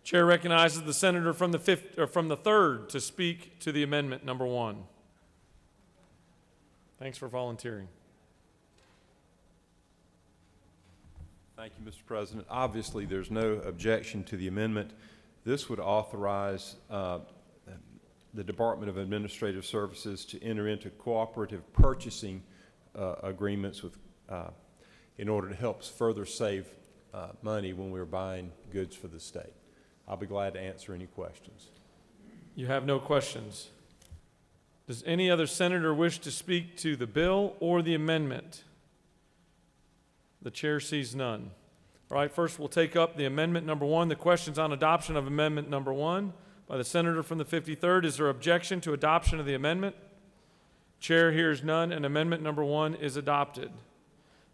Chair recognizes the senator from the 3rd to speak to the amendment number 1. Thanks for volunteering. Thank you, Mr. President. Obviously, there's no objection to the amendment. This would authorize the Department of Administrative Services to enter into cooperative purchasing agreements with, in order to help us further save money when we're buying goods for the state. I'll be glad to answer any questions. You have no questions. Does any other senator wish to speak to the bill or the amendment? The chair sees none. All right, first we'll take up the amendment number 1. The questions on adoption of amendment number 1 by the senator from the 53rd. Is there objection to adoption of the amendment? Chair hears none, and amendment number 1 is adopted.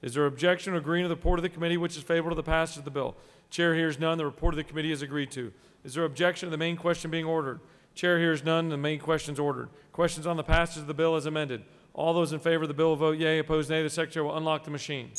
Is there objection or agreeing to the report of the committee which is favorable to the passage of the bill? Chair hears none. The report of the committee is agreed to. Is there objection to the main question being ordered? Chair hears none. The main question is ordered. Questions on the passage of the bill as amended. All those in favor of the bill will vote yea. Opposed, nay. The secretary will unlock the machine.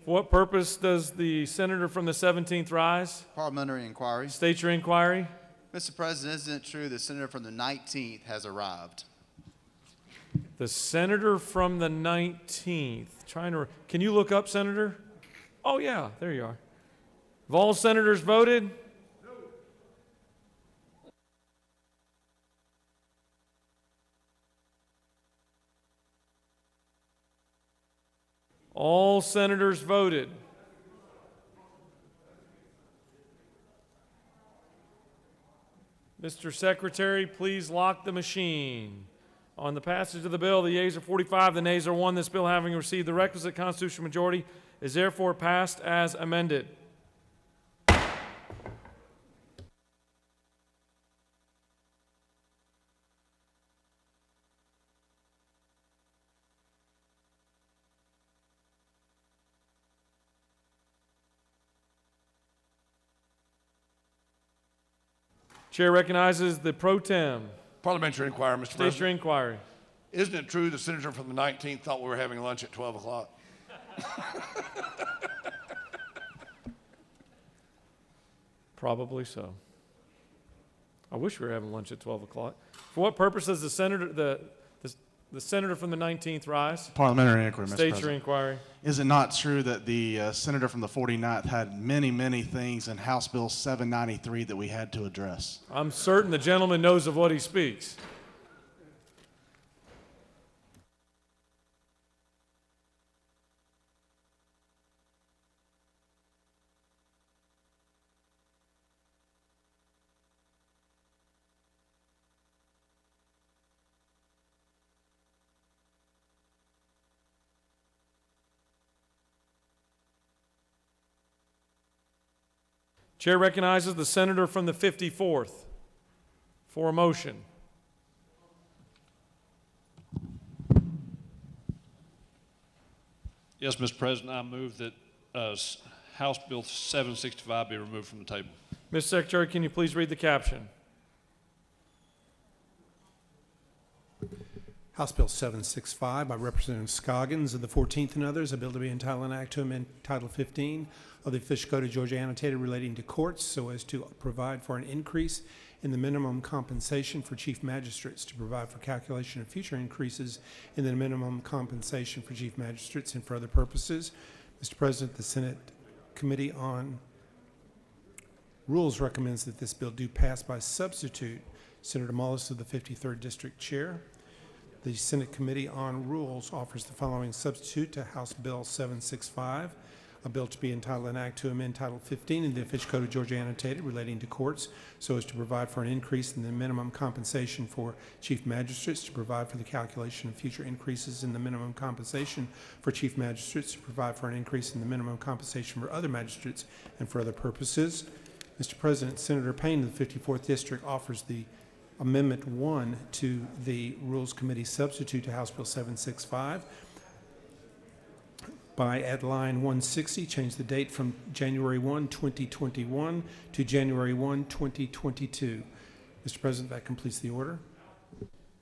For what purpose does the senator from the 17th rise? Parliamentary inquiry. State your inquiry. Mr. President, isn't it true the senator from the 19th has arrived? The senator from the 19th. Can you look up, Senator? Oh, yeah, there you are. Have all senators voted? No. All senators voted. Mr. Secretary, please lock the machine. On the passage of the bill, the yeas are 45, the nays are 1. This bill, having received the requisite constitutional majority, is therefore passed as amended. Chair recognizes the pro tem. Parliamentary inquiry, Mr. President. State your inquiry. Isn't it true the senator from the 19th thought we were having lunch at 12 o'clock? Probably so. I wish we were having lunch at 12 o'clock. For what purpose does the senator from the 19th rise? Parliamentary inquiry, Mr. President. State your inquiry. Is it not true that the senator from the 49th had many, many things in House Bill 793 that we had to address? I'm certain the gentleman knows of what he speaks. Chair recognizes the senator from the 54th for a motion. Yes, Mr. President, I move that House Bill 765 be removed from the table. Mr. Secretary, can you please read the caption? House Bill 765 by Representative Scoggins of the 14th and others, a bill to be entitled an act to amend Title 15 of the Official Code of Georgia annotated relating to courts so as to provide for an increase in the minimum compensation for chief magistrates, to provide for calculation of future increases in the minimum compensation for chief magistrates and for other purposes. Mr. President, the Senate Committee on Rules recommends that this bill do pass by substitute. Senator Mullis of the 53rd District Chair. The Senate Committee on Rules offers the following substitute to House Bill 765, a bill to be entitled an act to amend Title 15 in the Official Code of Georgia annotated relating to courts so as to provide for an increase in the minimum compensation for chief magistrates, to provide for the calculation of future increases in the minimum compensation for chief magistrates, to provide for an increase in the minimum compensation for other magistrates and for other purposes. Mr. President, Senator Payne of the 54th District offers the Amendment 1 to the Rules Committee substitute to House Bill 765 by, at line 160, change the date from January 1, 2021 to January 1, 2022. Mr. President, that completes the order.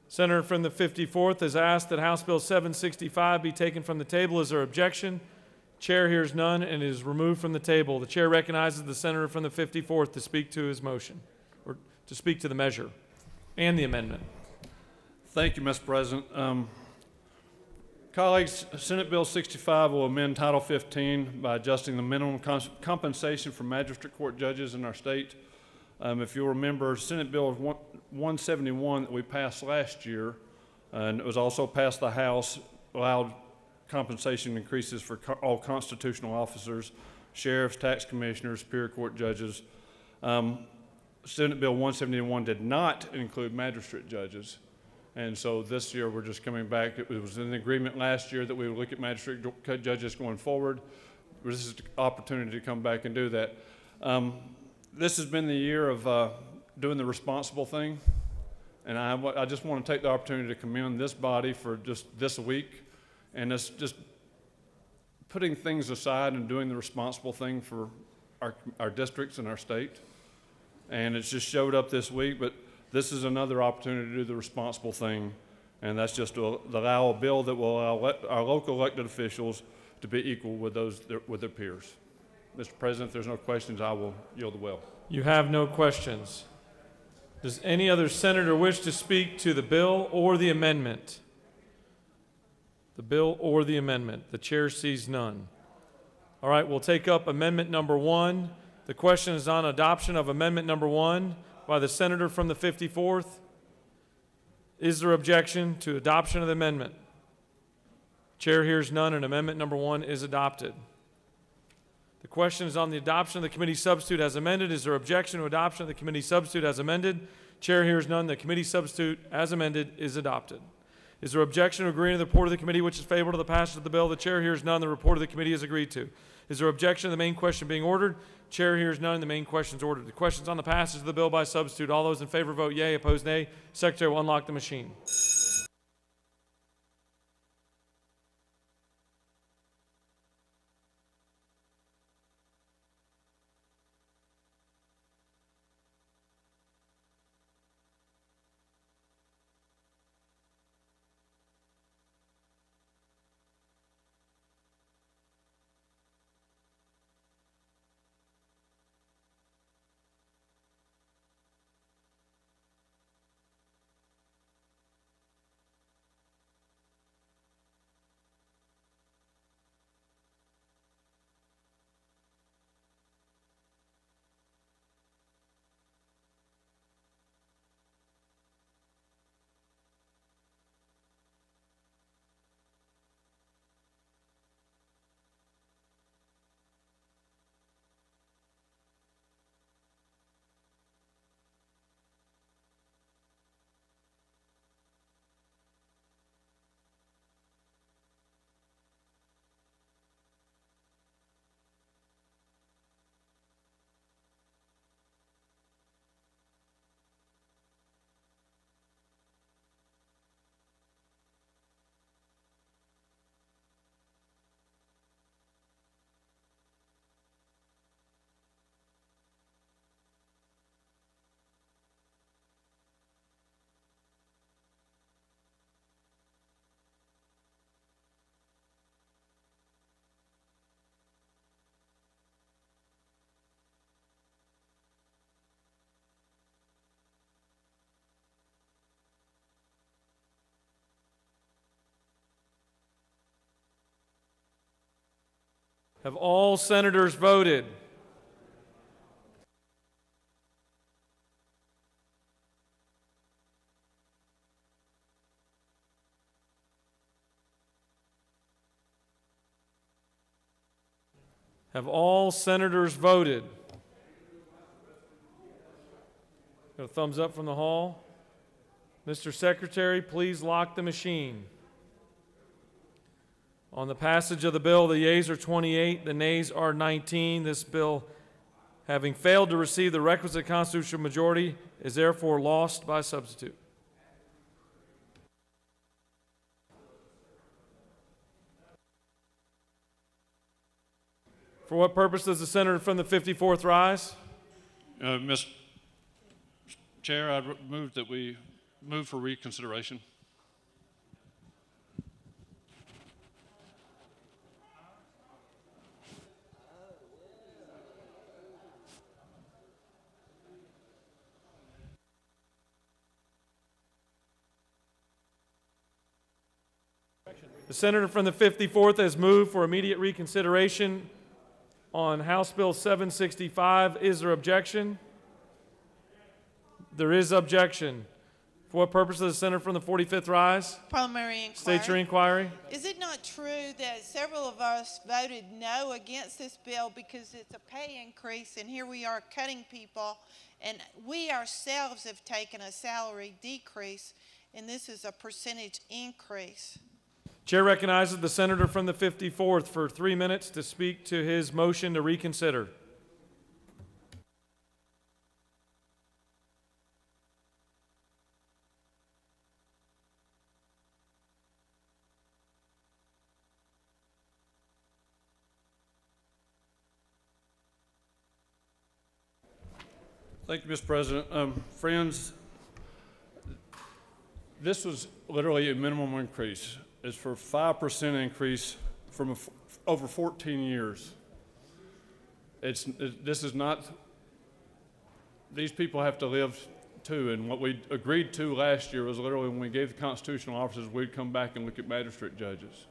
Senator from the 54th has asked that House Bill 765 be taken from the table. Is there objection? Chair hears none and is removed from the table. The chair recognizes the senator from the 54th to speak to his motion, or to speak to the measure and the amendment. Thank you, Mr. President. Colleagues, Senate Bill 65 will amend Title 15 by adjusting the minimum compensation for magistrate court judges in our state. If you'll remember, Senate Bill 171 that we passed last year, and it was also passed the House, allowed compensation increases for all constitutional officers, sheriffs, tax commissioners, superior court judges. Senate Bill 171 did not include magistrate judges. And so this year we're just coming back. It was an agreement last year that we would look at magistrate judges going forward. This is the opportunity to come back and do that. This has been the year of doing the responsible thing. And I just want to take the opportunity to commend this body for just this week and us just putting things aside and doing the responsible thing for our districts and our state. And it's just showed up this week, but this is another opportunity to do the responsible thing, and that's just to allow a bill that will allow our local elected officials to be equal with with their peers. Mr. President, if there's no questions, I will yield the will. You have no questions. Does any other senator wish to speak to the bill or the amendment? The bill or the amendment? The chair sees none. All right, we'll take up amendment number 1. The question is on adoption of amendment number 1 by the senator from the 54th. Is there objection to adoption of the amendment? Chair hears none, and amendment number 1 is adopted. The question is on the adoption of the committee substitute as amended. Is there objection to adoption of the committee substitute as amended? Chair hears none. The committee substitute as amended is adopted. Is there objection to agreeing to the report of the committee which is favorable to the passage of the bill? The chair hears none. The report of the committee is agreed to. Is there objection to the main question being ordered? Chair hears none. The main question is ordered. The questions on the passage of the bill by substitute. All those in favor vote yea. Opposed, nay. Secretary will unlock the machine. Have all senators voted? Have all senators voted? Got a thumbs up from the hall. Mr. Secretary, please lock the machine. On the passage of the bill, the yeas are 28, the nays are 19. This bill, having failed to receive the requisite constitutional majority, is therefore lost by substitute. For what purpose does the senator from the 54th rise? Mr. Chair, I move that we move for reconsideration. The senator from the 54th has moved for immediate reconsideration on House Bill 765. Is there objection? There is objection. For what purpose does the senator from the 45th rise? Parliamentary Inquiry. State your inquiry. Is it not true that several of us voted no against this bill because it's a pay increase, and here we are cutting people, and we ourselves have taken a salary decrease, and this is a percentage increase? Chair recognizes the senator from the 54th for 3 minutes to speak to his motion to reconsider. Thank you, Mr. President. Friends, this was literally a minimum increase. It's for 5% increase from over 14 years. This is not, these people have to live too, and what we agreed to last year was literally when we gave the constitutional officers, we'd come back and look at magistrate judges.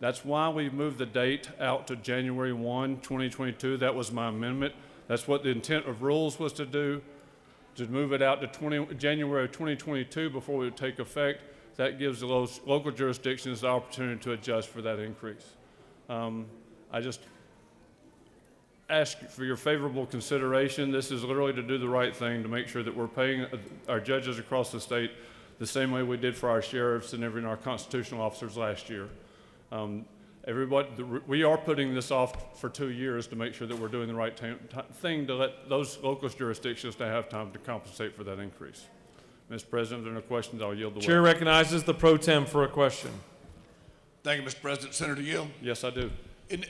That's why we moved the date out to January 1, 2022. That was my amendment. That's what the intent of rules was to do, to move it out to January of 2022 before it would take effect. That gives the local jurisdictions the opportunity to adjust for that increase. I just ask for your favorable consideration. This is literally to do the right thing, to make sure that we're paying our judges across the state the same way we did for our sheriffs and our constitutional officers last year. We are putting this off for 2 years to make sure that we're doing the right thing to let those local jurisdictions to have time to compensate for that increase. Mr. President, if there are no questions, I'll yield the way. Chair recognizes the pro tem for a question. Thank you, Mr. President. Senator Yield? Yes, I do. In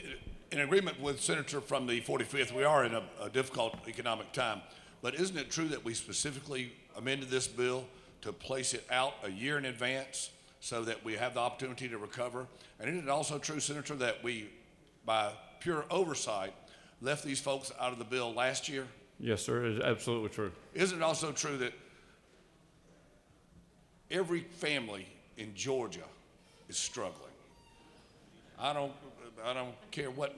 agreement with Senator from the 45th, we are in a difficult economic time. But isn't it true that we specifically amended this bill to place it out a year in advance so that we have the opportunity to recover? And isn't it also true, Senator, that we, by pure oversight, left these folks out of the bill last year? Yes, sir. It is absolutely true. Isn't it also true that every family in Georgia is struggling? I don't care what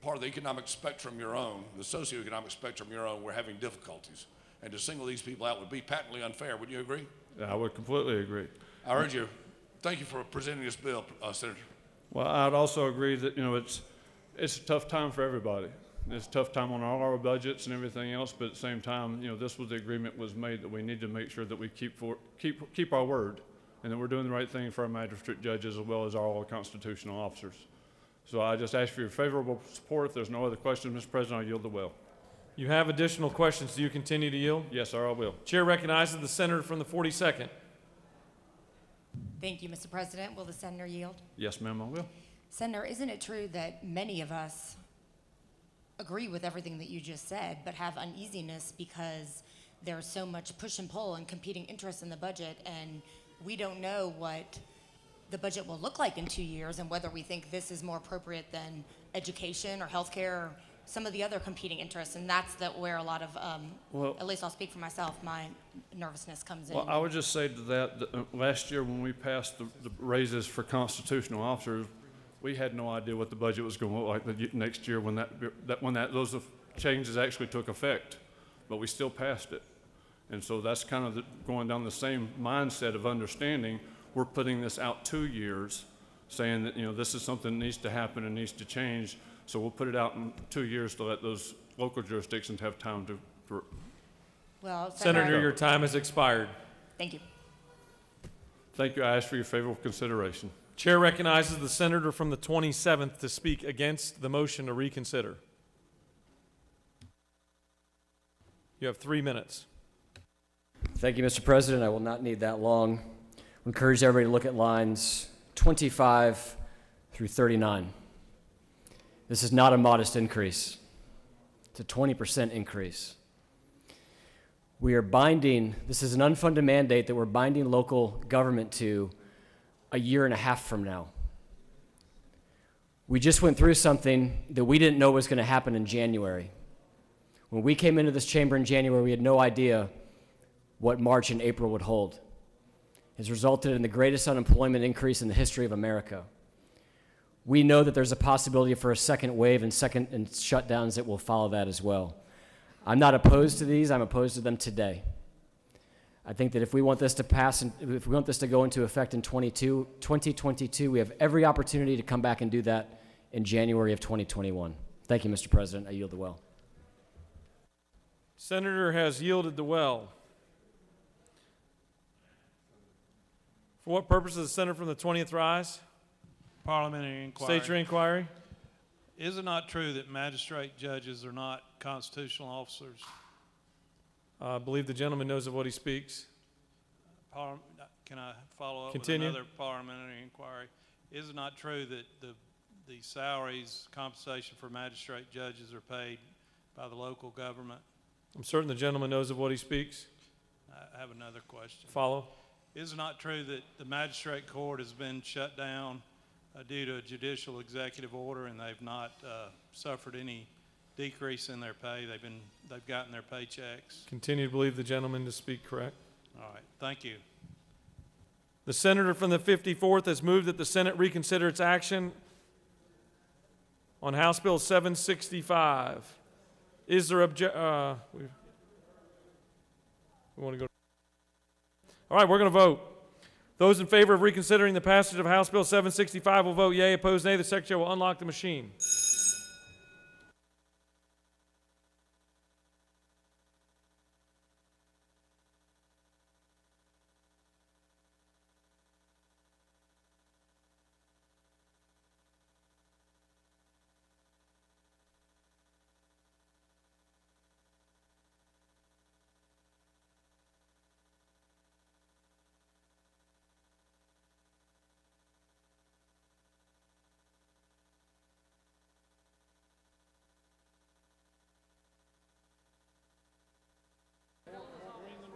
part of the economic spectrum you're on, the socioeconomic spectrum you're on, we're having difficulties. And to single these people out would be patently unfair. Would you agree? I would completely agree. I urge you. Thank you for presenting this bill, Senator. Well, I'd also agree that, it's a tough time for everybody. It's a tough time on all our budgets and everything else, but at the same time, this was the agreement was made that we need to make sure that we keep our word and that we're doing the right thing for our magistrate judges as well as all our constitutional officers. So I just ask for your favorable support. If there's no other questions, Mr. President, I'll yield the will. You have additional questions. Do you continue to yield? Yes, sir, I will. Chair recognizes the senator from the 42nd. Thank you, Mr. President. Will the senator yield? Yes, ma'am, I will. Senator, isn't it true that many of us agree with everything that you just said, but have uneasiness because there's so much push and pull and competing interests in the budget, and we don't know what the budget will look like in 2 years and whether we think this is more appropriate than education or healthcare or some of the other competing interests, and that's where a lot of, at least I'll speak for myself, my nervousness comes in. Well, I would just say to that last year when we passed the raises for constitutional officers, we had no idea what the budget was going to look like the next year when those changes actually took effect, but we still passed it. And so that's kind of going down the same mindset of understanding. We're putting this out 2 years, saying that, this is something that needs to happen and needs to change. So we'll put it out in 2 years to let those local jurisdictions have time to. Well, Senator, your time has expired. Thank you. Thank you. I ask for your favorable consideration. Chair recognizes the senator from the 27th to speak against the motion to reconsider. You have 3 minutes. Thank you, Mr. President. I will not need that long. I encourage everybody to look at lines 25 through 39. This is not a modest increase. It's a 20% increase. We are binding, this is an unfunded mandate that we're binding local government to a year and a half from now. We just went through something that we didn't know was going to happen in January. When we came into this chamber in January, we had no idea what March and April would hold. It's resulted in the greatest unemployment increase in the history of America. We know that there's a possibility for a second wave and shutdowns that will follow that as well. I'm not opposed to these. I'm opposed to them today. I think that if we want this to pass and if we want this to go into effect in 2022, we have every opportunity to come back and do that in January of 2021. Thank you, Mr. President. I yield the well. Senator has yielded the well. For what purpose does the senator from the 20th rise? Parliamentary inquiry. State your inquiry. Is it not true that magistrate judges are not constitutional officers? I believe the gentleman knows of what he speaks. Can I follow up Continue. with another parliamentary inquiry? Is it not true that the salaries, compensation for magistrate judges are paid by the local government? I'm certain the gentleman knows of what he speaks. I have another question. Follow. Is it not true that the magistrate court has been shut down due to a judicial executive order, and they've not suffered any decrease in their pay? They've gotten their paychecks. Continue to believe the gentleman to speak correct. All right, thank you. The senator from the 54th has moved that the Senate reconsider its action on House Bill 765. Is there we want to go? All right, we're going to vote. Those in favor of reconsidering the passage of House Bill 765 will vote yea. Opposed, nay. The Secretary will unlock the machine.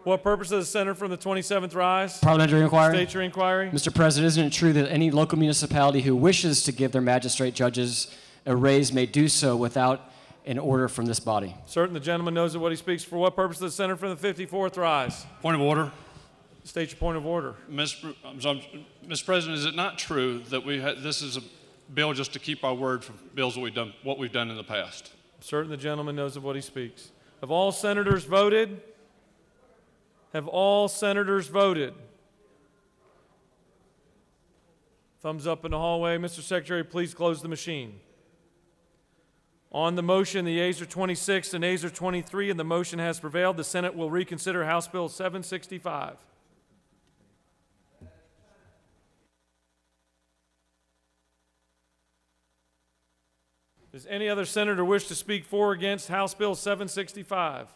What purpose does the senator from the 27th rise? Parliamentary inquiry. State your inquiry. Mr. President, isn't it true that any local municipality who wishes to give their magistrate judges a raise may do so without an order from this body? Certain the gentleman knows of what he speaks. For what purpose does the senator from the 54th rise? Point of order. State your point of order. Mr. President, is it not true that this is a bill just to keep our word for bills that what we've done in the past? Certain the gentleman knows of what he speaks. Have all senators voted? Have all senators voted? Thumbs up in the hallway. Mr. Secretary, please close the machine. On the motion, the yeas are 26, the nays are 23, and the motion has prevailed. The Senate will reconsider House Bill 765. Does any other senator wish to speak for or against House Bill 765?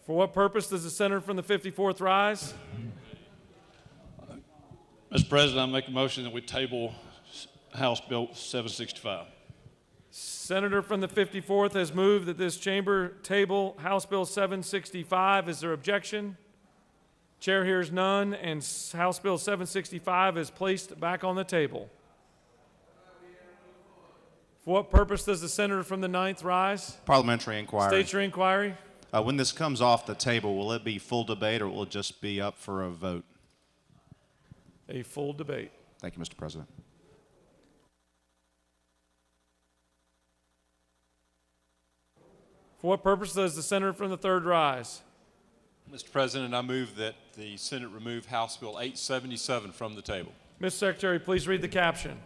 For what purpose does the senator from the 54th rise? Mr. President, I make a motion that we table House Bill 765. Senator from the 54th has moved that this chamber table House Bill 765. Is there objection? Chair hears none, and House Bill 765 is placed back on the table. For what purpose does the senator from the 9th rise? Parliamentary inquiry. State your inquiry. When this comes off the table, will it be full debate or will it just be up for a vote? A full debate. Thank you, Mr. President. For what purpose does the senator from the 3rd rise? Mr. President, I move that the Senate remove House Bill 877 from the table. Mr. Secretary, please read the caption.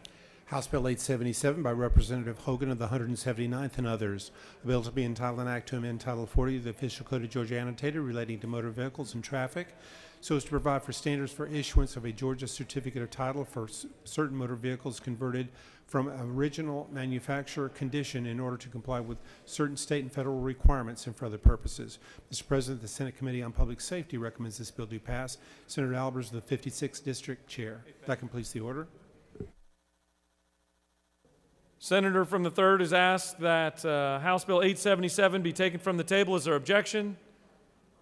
House Bill 877 by Representative Hogan of the 179th and others. A bill to be entitled an act to amend Title 40 of the Official Code of Georgia Annotated relating to motor vehicles and traffic so as to provide for standards for issuance of a Georgia certificate of title for certain motor vehicles converted from original manufacturer condition in order to comply with certain state and federal requirements and for other purposes. Mr. President, the Senate Committee on Public Safety recommends this bill do pass. Senator Albers, the 56th District Chair. That completes the order. Senator from the 3rd has asked that House Bill 877 be taken from the table. Is there objection?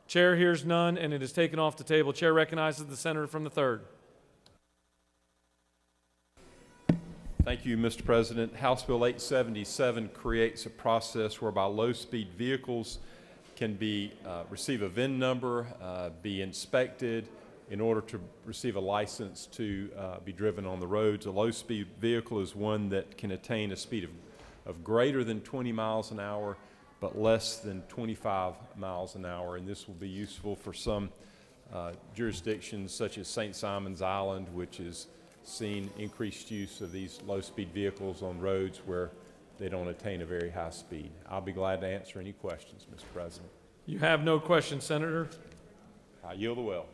Chair hears none, and it is taken off the table. Chair recognizes the senator from the 3rd. Thank you, Mr. President. House Bill 877 creates a process whereby low-speed vehicles can be receive a VIN number, be inspected in order to receive a license to be driven on the roads. A low-speed vehicle is one that can attain a speed of greater than 20 miles an hour, but less than 25 miles an hour, and this will be useful for some jurisdictions such as St. Simon's Island, which has seen increased use of these low-speed vehicles on roads where they don't attain a very high speed. I'll be glad to answer any questions, Mr. President. You have no questions, Senator. I yield the will.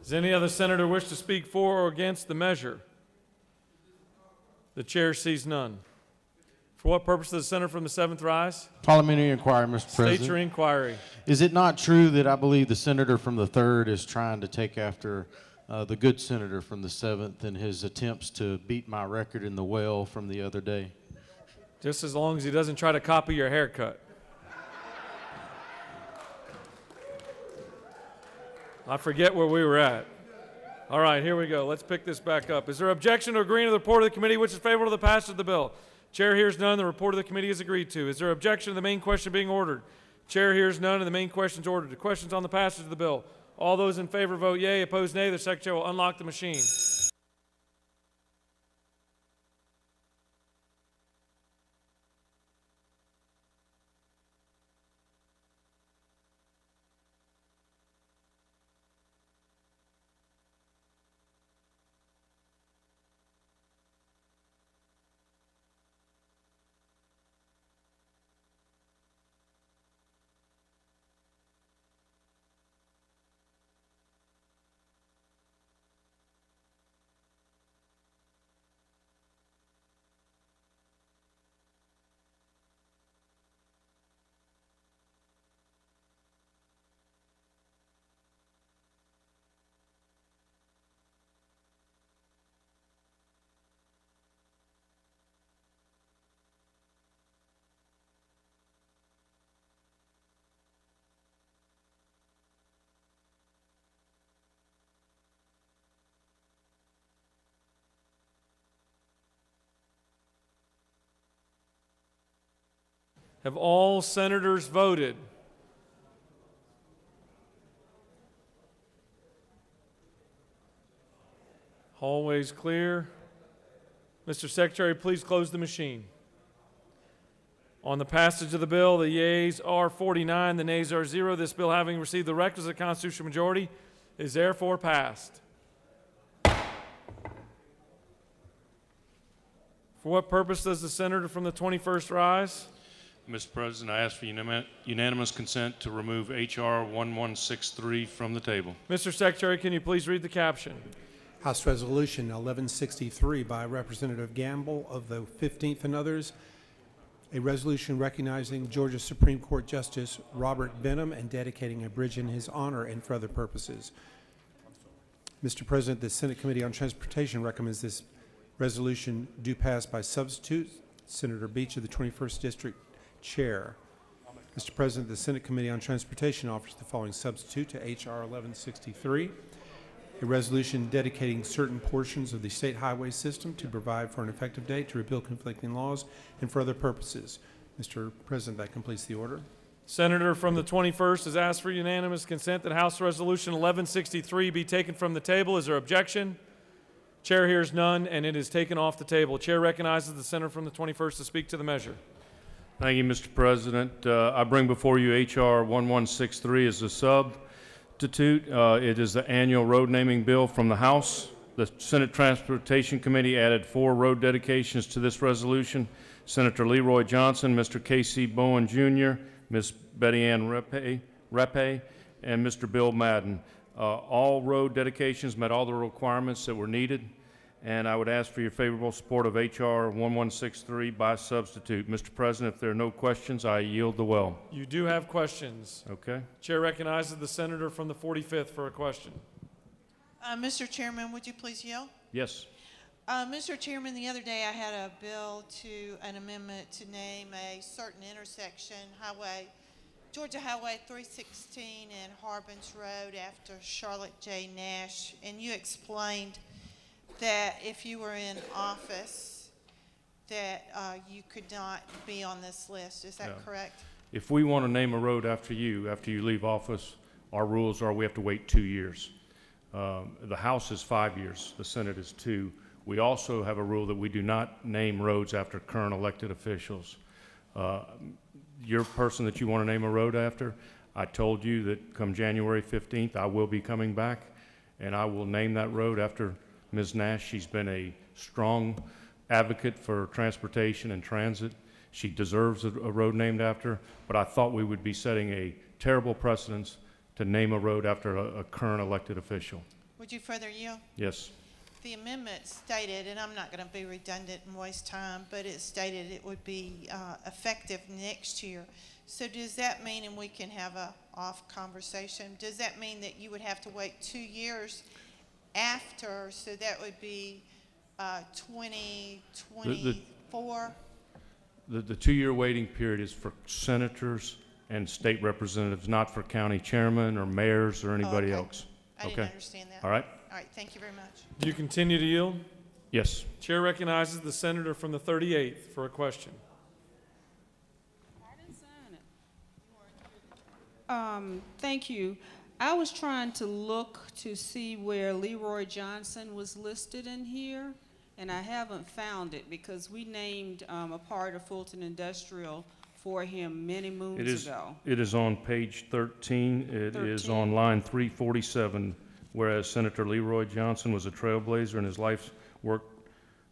Does any other senator wish to speak for or against the measure? The chair sees none. For what purpose does the senator from the 7th rise? Parliamentary inquiry, Mr. President. State your inquiry. Is it not true that I believe the senator from the 3rd is trying to take after the good senator from the 7th in his attempts to beat my record in the well from the other day? Just as long as he doesn't try to copy your haircut. I forget where we were at. All right, here we go. Let's pick this back up. Is there objection or agreeing to the report of the committee which is favorable to the passage of the bill? Chair hears none. The report of the committee is agreed to. Is there objection to the main question being ordered? Chair hears none, and the main question is ordered. The questions on the passage of the bill. All those in favor vote yea. Opposed, nay. The Secretary will unlock the machine. Have all senators voted? Hallways clear. Mr. Secretary, please close the machine. On the passage of the bill, the yeas are 49, the nays are 0. This bill, having received the requisite constitutional majority, is therefore passed. For what purpose does the senator from the 21st rise? Mr. President, I ask for unanimous consent to remove H.R. 1163 from the table. Mr. Secretary, can you please read the caption? House Resolution 1163 by Representative Gamble of the 15th and others, a resolution recognizing Georgia Supreme Court Justice Robert Benham and dedicating a bridge in his honor and for other purposes. Mr. President, the Senate Committee on Transportation recommends this resolution do pass by substitute. Senator Beach of the 21st District Chair. Mr. President, the Senate Committee on Transportation offers the following substitute to H.R. 1163, a resolution dedicating certain portions of the state highway system to provide for an effective date to repeal conflicting laws and for other purposes. Mr. President, that completes the order. Senator from the 21st has asked for unanimous consent that House Resolution 1163 be taken from the table. Is there objection? Chair hears none, and it is taken off the table. Chair recognizes the senator from the 21st to speak to the measure. Thank you, Mr. President. I bring before you H.R. 1163 as a substitute. It is the annual road naming bill from the House. The Senate Transportation Committee added 4 road dedications to this resolution. Senator Leroy Johnson, Mr. K.C. Bowen Jr., Ms. Betty Ann Repe, and Mr. Bill Madden. All road dedications met all the requirements that were needed, and I would ask for your favorable support of H.R. 1163 by substitute. Mr. President, if there are no questions, I yield the well. You do have questions. Okay. Chair recognizes the senator from the 45th for a question. Mr. Chairman, would you please yield? Yes. Mr. Chairman, the other day I had a bill to an amendment to name a certain intersection, Georgia Highway 316 and Harbins Road after Charlotte J. Nash, and you explained that if you were in office that you could not be on this list. Is that correct? If we want to name a road after you leave office, our rules are we have to wait 2 years. The House is 5 years, the Senate is 2. We also have a rule that we do not name roads after current elected officials. Your person that you want to name a road after, I told you that come January 15th, I will be coming back, and I will name that road after Ms. Nash. She's been a strong advocate for transportation and transit. She deserves a road named after her, but I thought we would be setting a terrible precedence to name a road after a current elected official. Would you further yield? Yes. The amendment stated, and I'm not going to be redundant and waste time, but it stated it would be effective next year. So does that mean, and we can have a off conversation, does that mean that you would have to wait 2 years after, so that would be 2024? The 2-year waiting period is for senators and state representatives, not for county chairmen or mayors or anybody else. I didn't understand that. All right. All right, thank you very much. Do you continue to yield? Yes. Chair recognizes the senator from the 38th for a question. Thank you. I was trying to look to see where Leroy Johnson was listed in here, and I haven't found it because we named a part of Fulton Industrial for him many moons ago. It is on page 13. It is on line 347, whereas Senator Leroy Johnson was a trailblazer and his life's work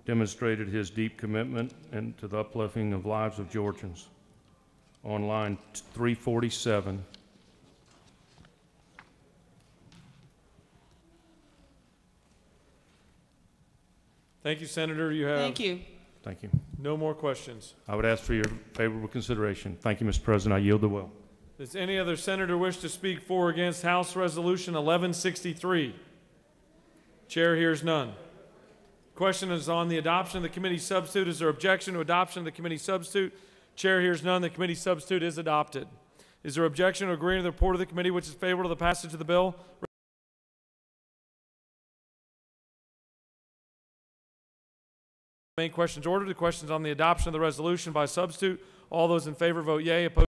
demonstrated his deep commitment and to the uplifting of lives of Georgians. On line 347. Thank you, Senator. You have. Thank you. Thank you. No more questions. I would ask for your favorable consideration. Thank you, Mr. President. I yield the will. Does any other senator wish to speak for or against House Resolution 1163? Chair hears none. Question is on the adoption of the committee substitute. Is there objection to adoption of the committee substitute? Chair hears none. The committee substitute is adopted. Is there objection to agreeing to the report of the committee which is favorable to the passage of the bill? Main questions ordered. The questions on the adoption of the resolution by substitute. All those in favor vote yea. Opposed.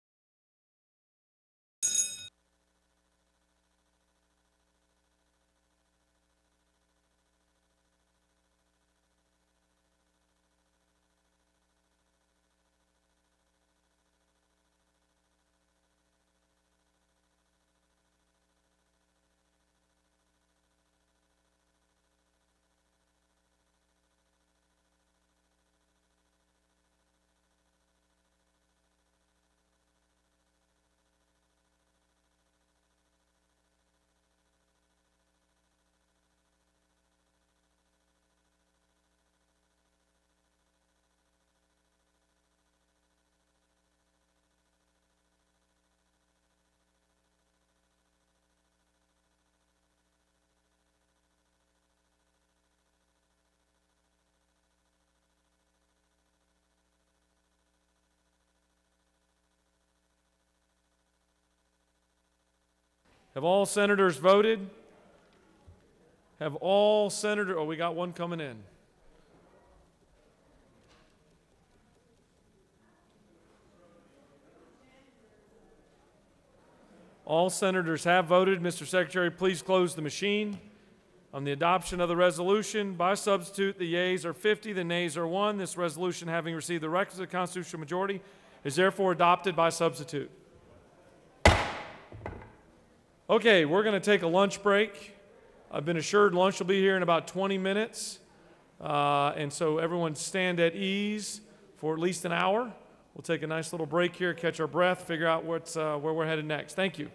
Have all senators voted? Have all senators, oh, we got one coming in. All senators have voted. Mr. Secretary, please close the machine. On the adoption of the resolution, by substitute, the yeas are 50, the nays are 1. This resolution, having received the requisite constitutional majority, is therefore adopted by substitute. Okay, we're going to take a lunch break. I've been assured lunch will be here in about 20 minutes. And so everyone stand at ease for at least an hour. We'll take a nice little break here, catch our breath, figure out where we're headed next. Thank you.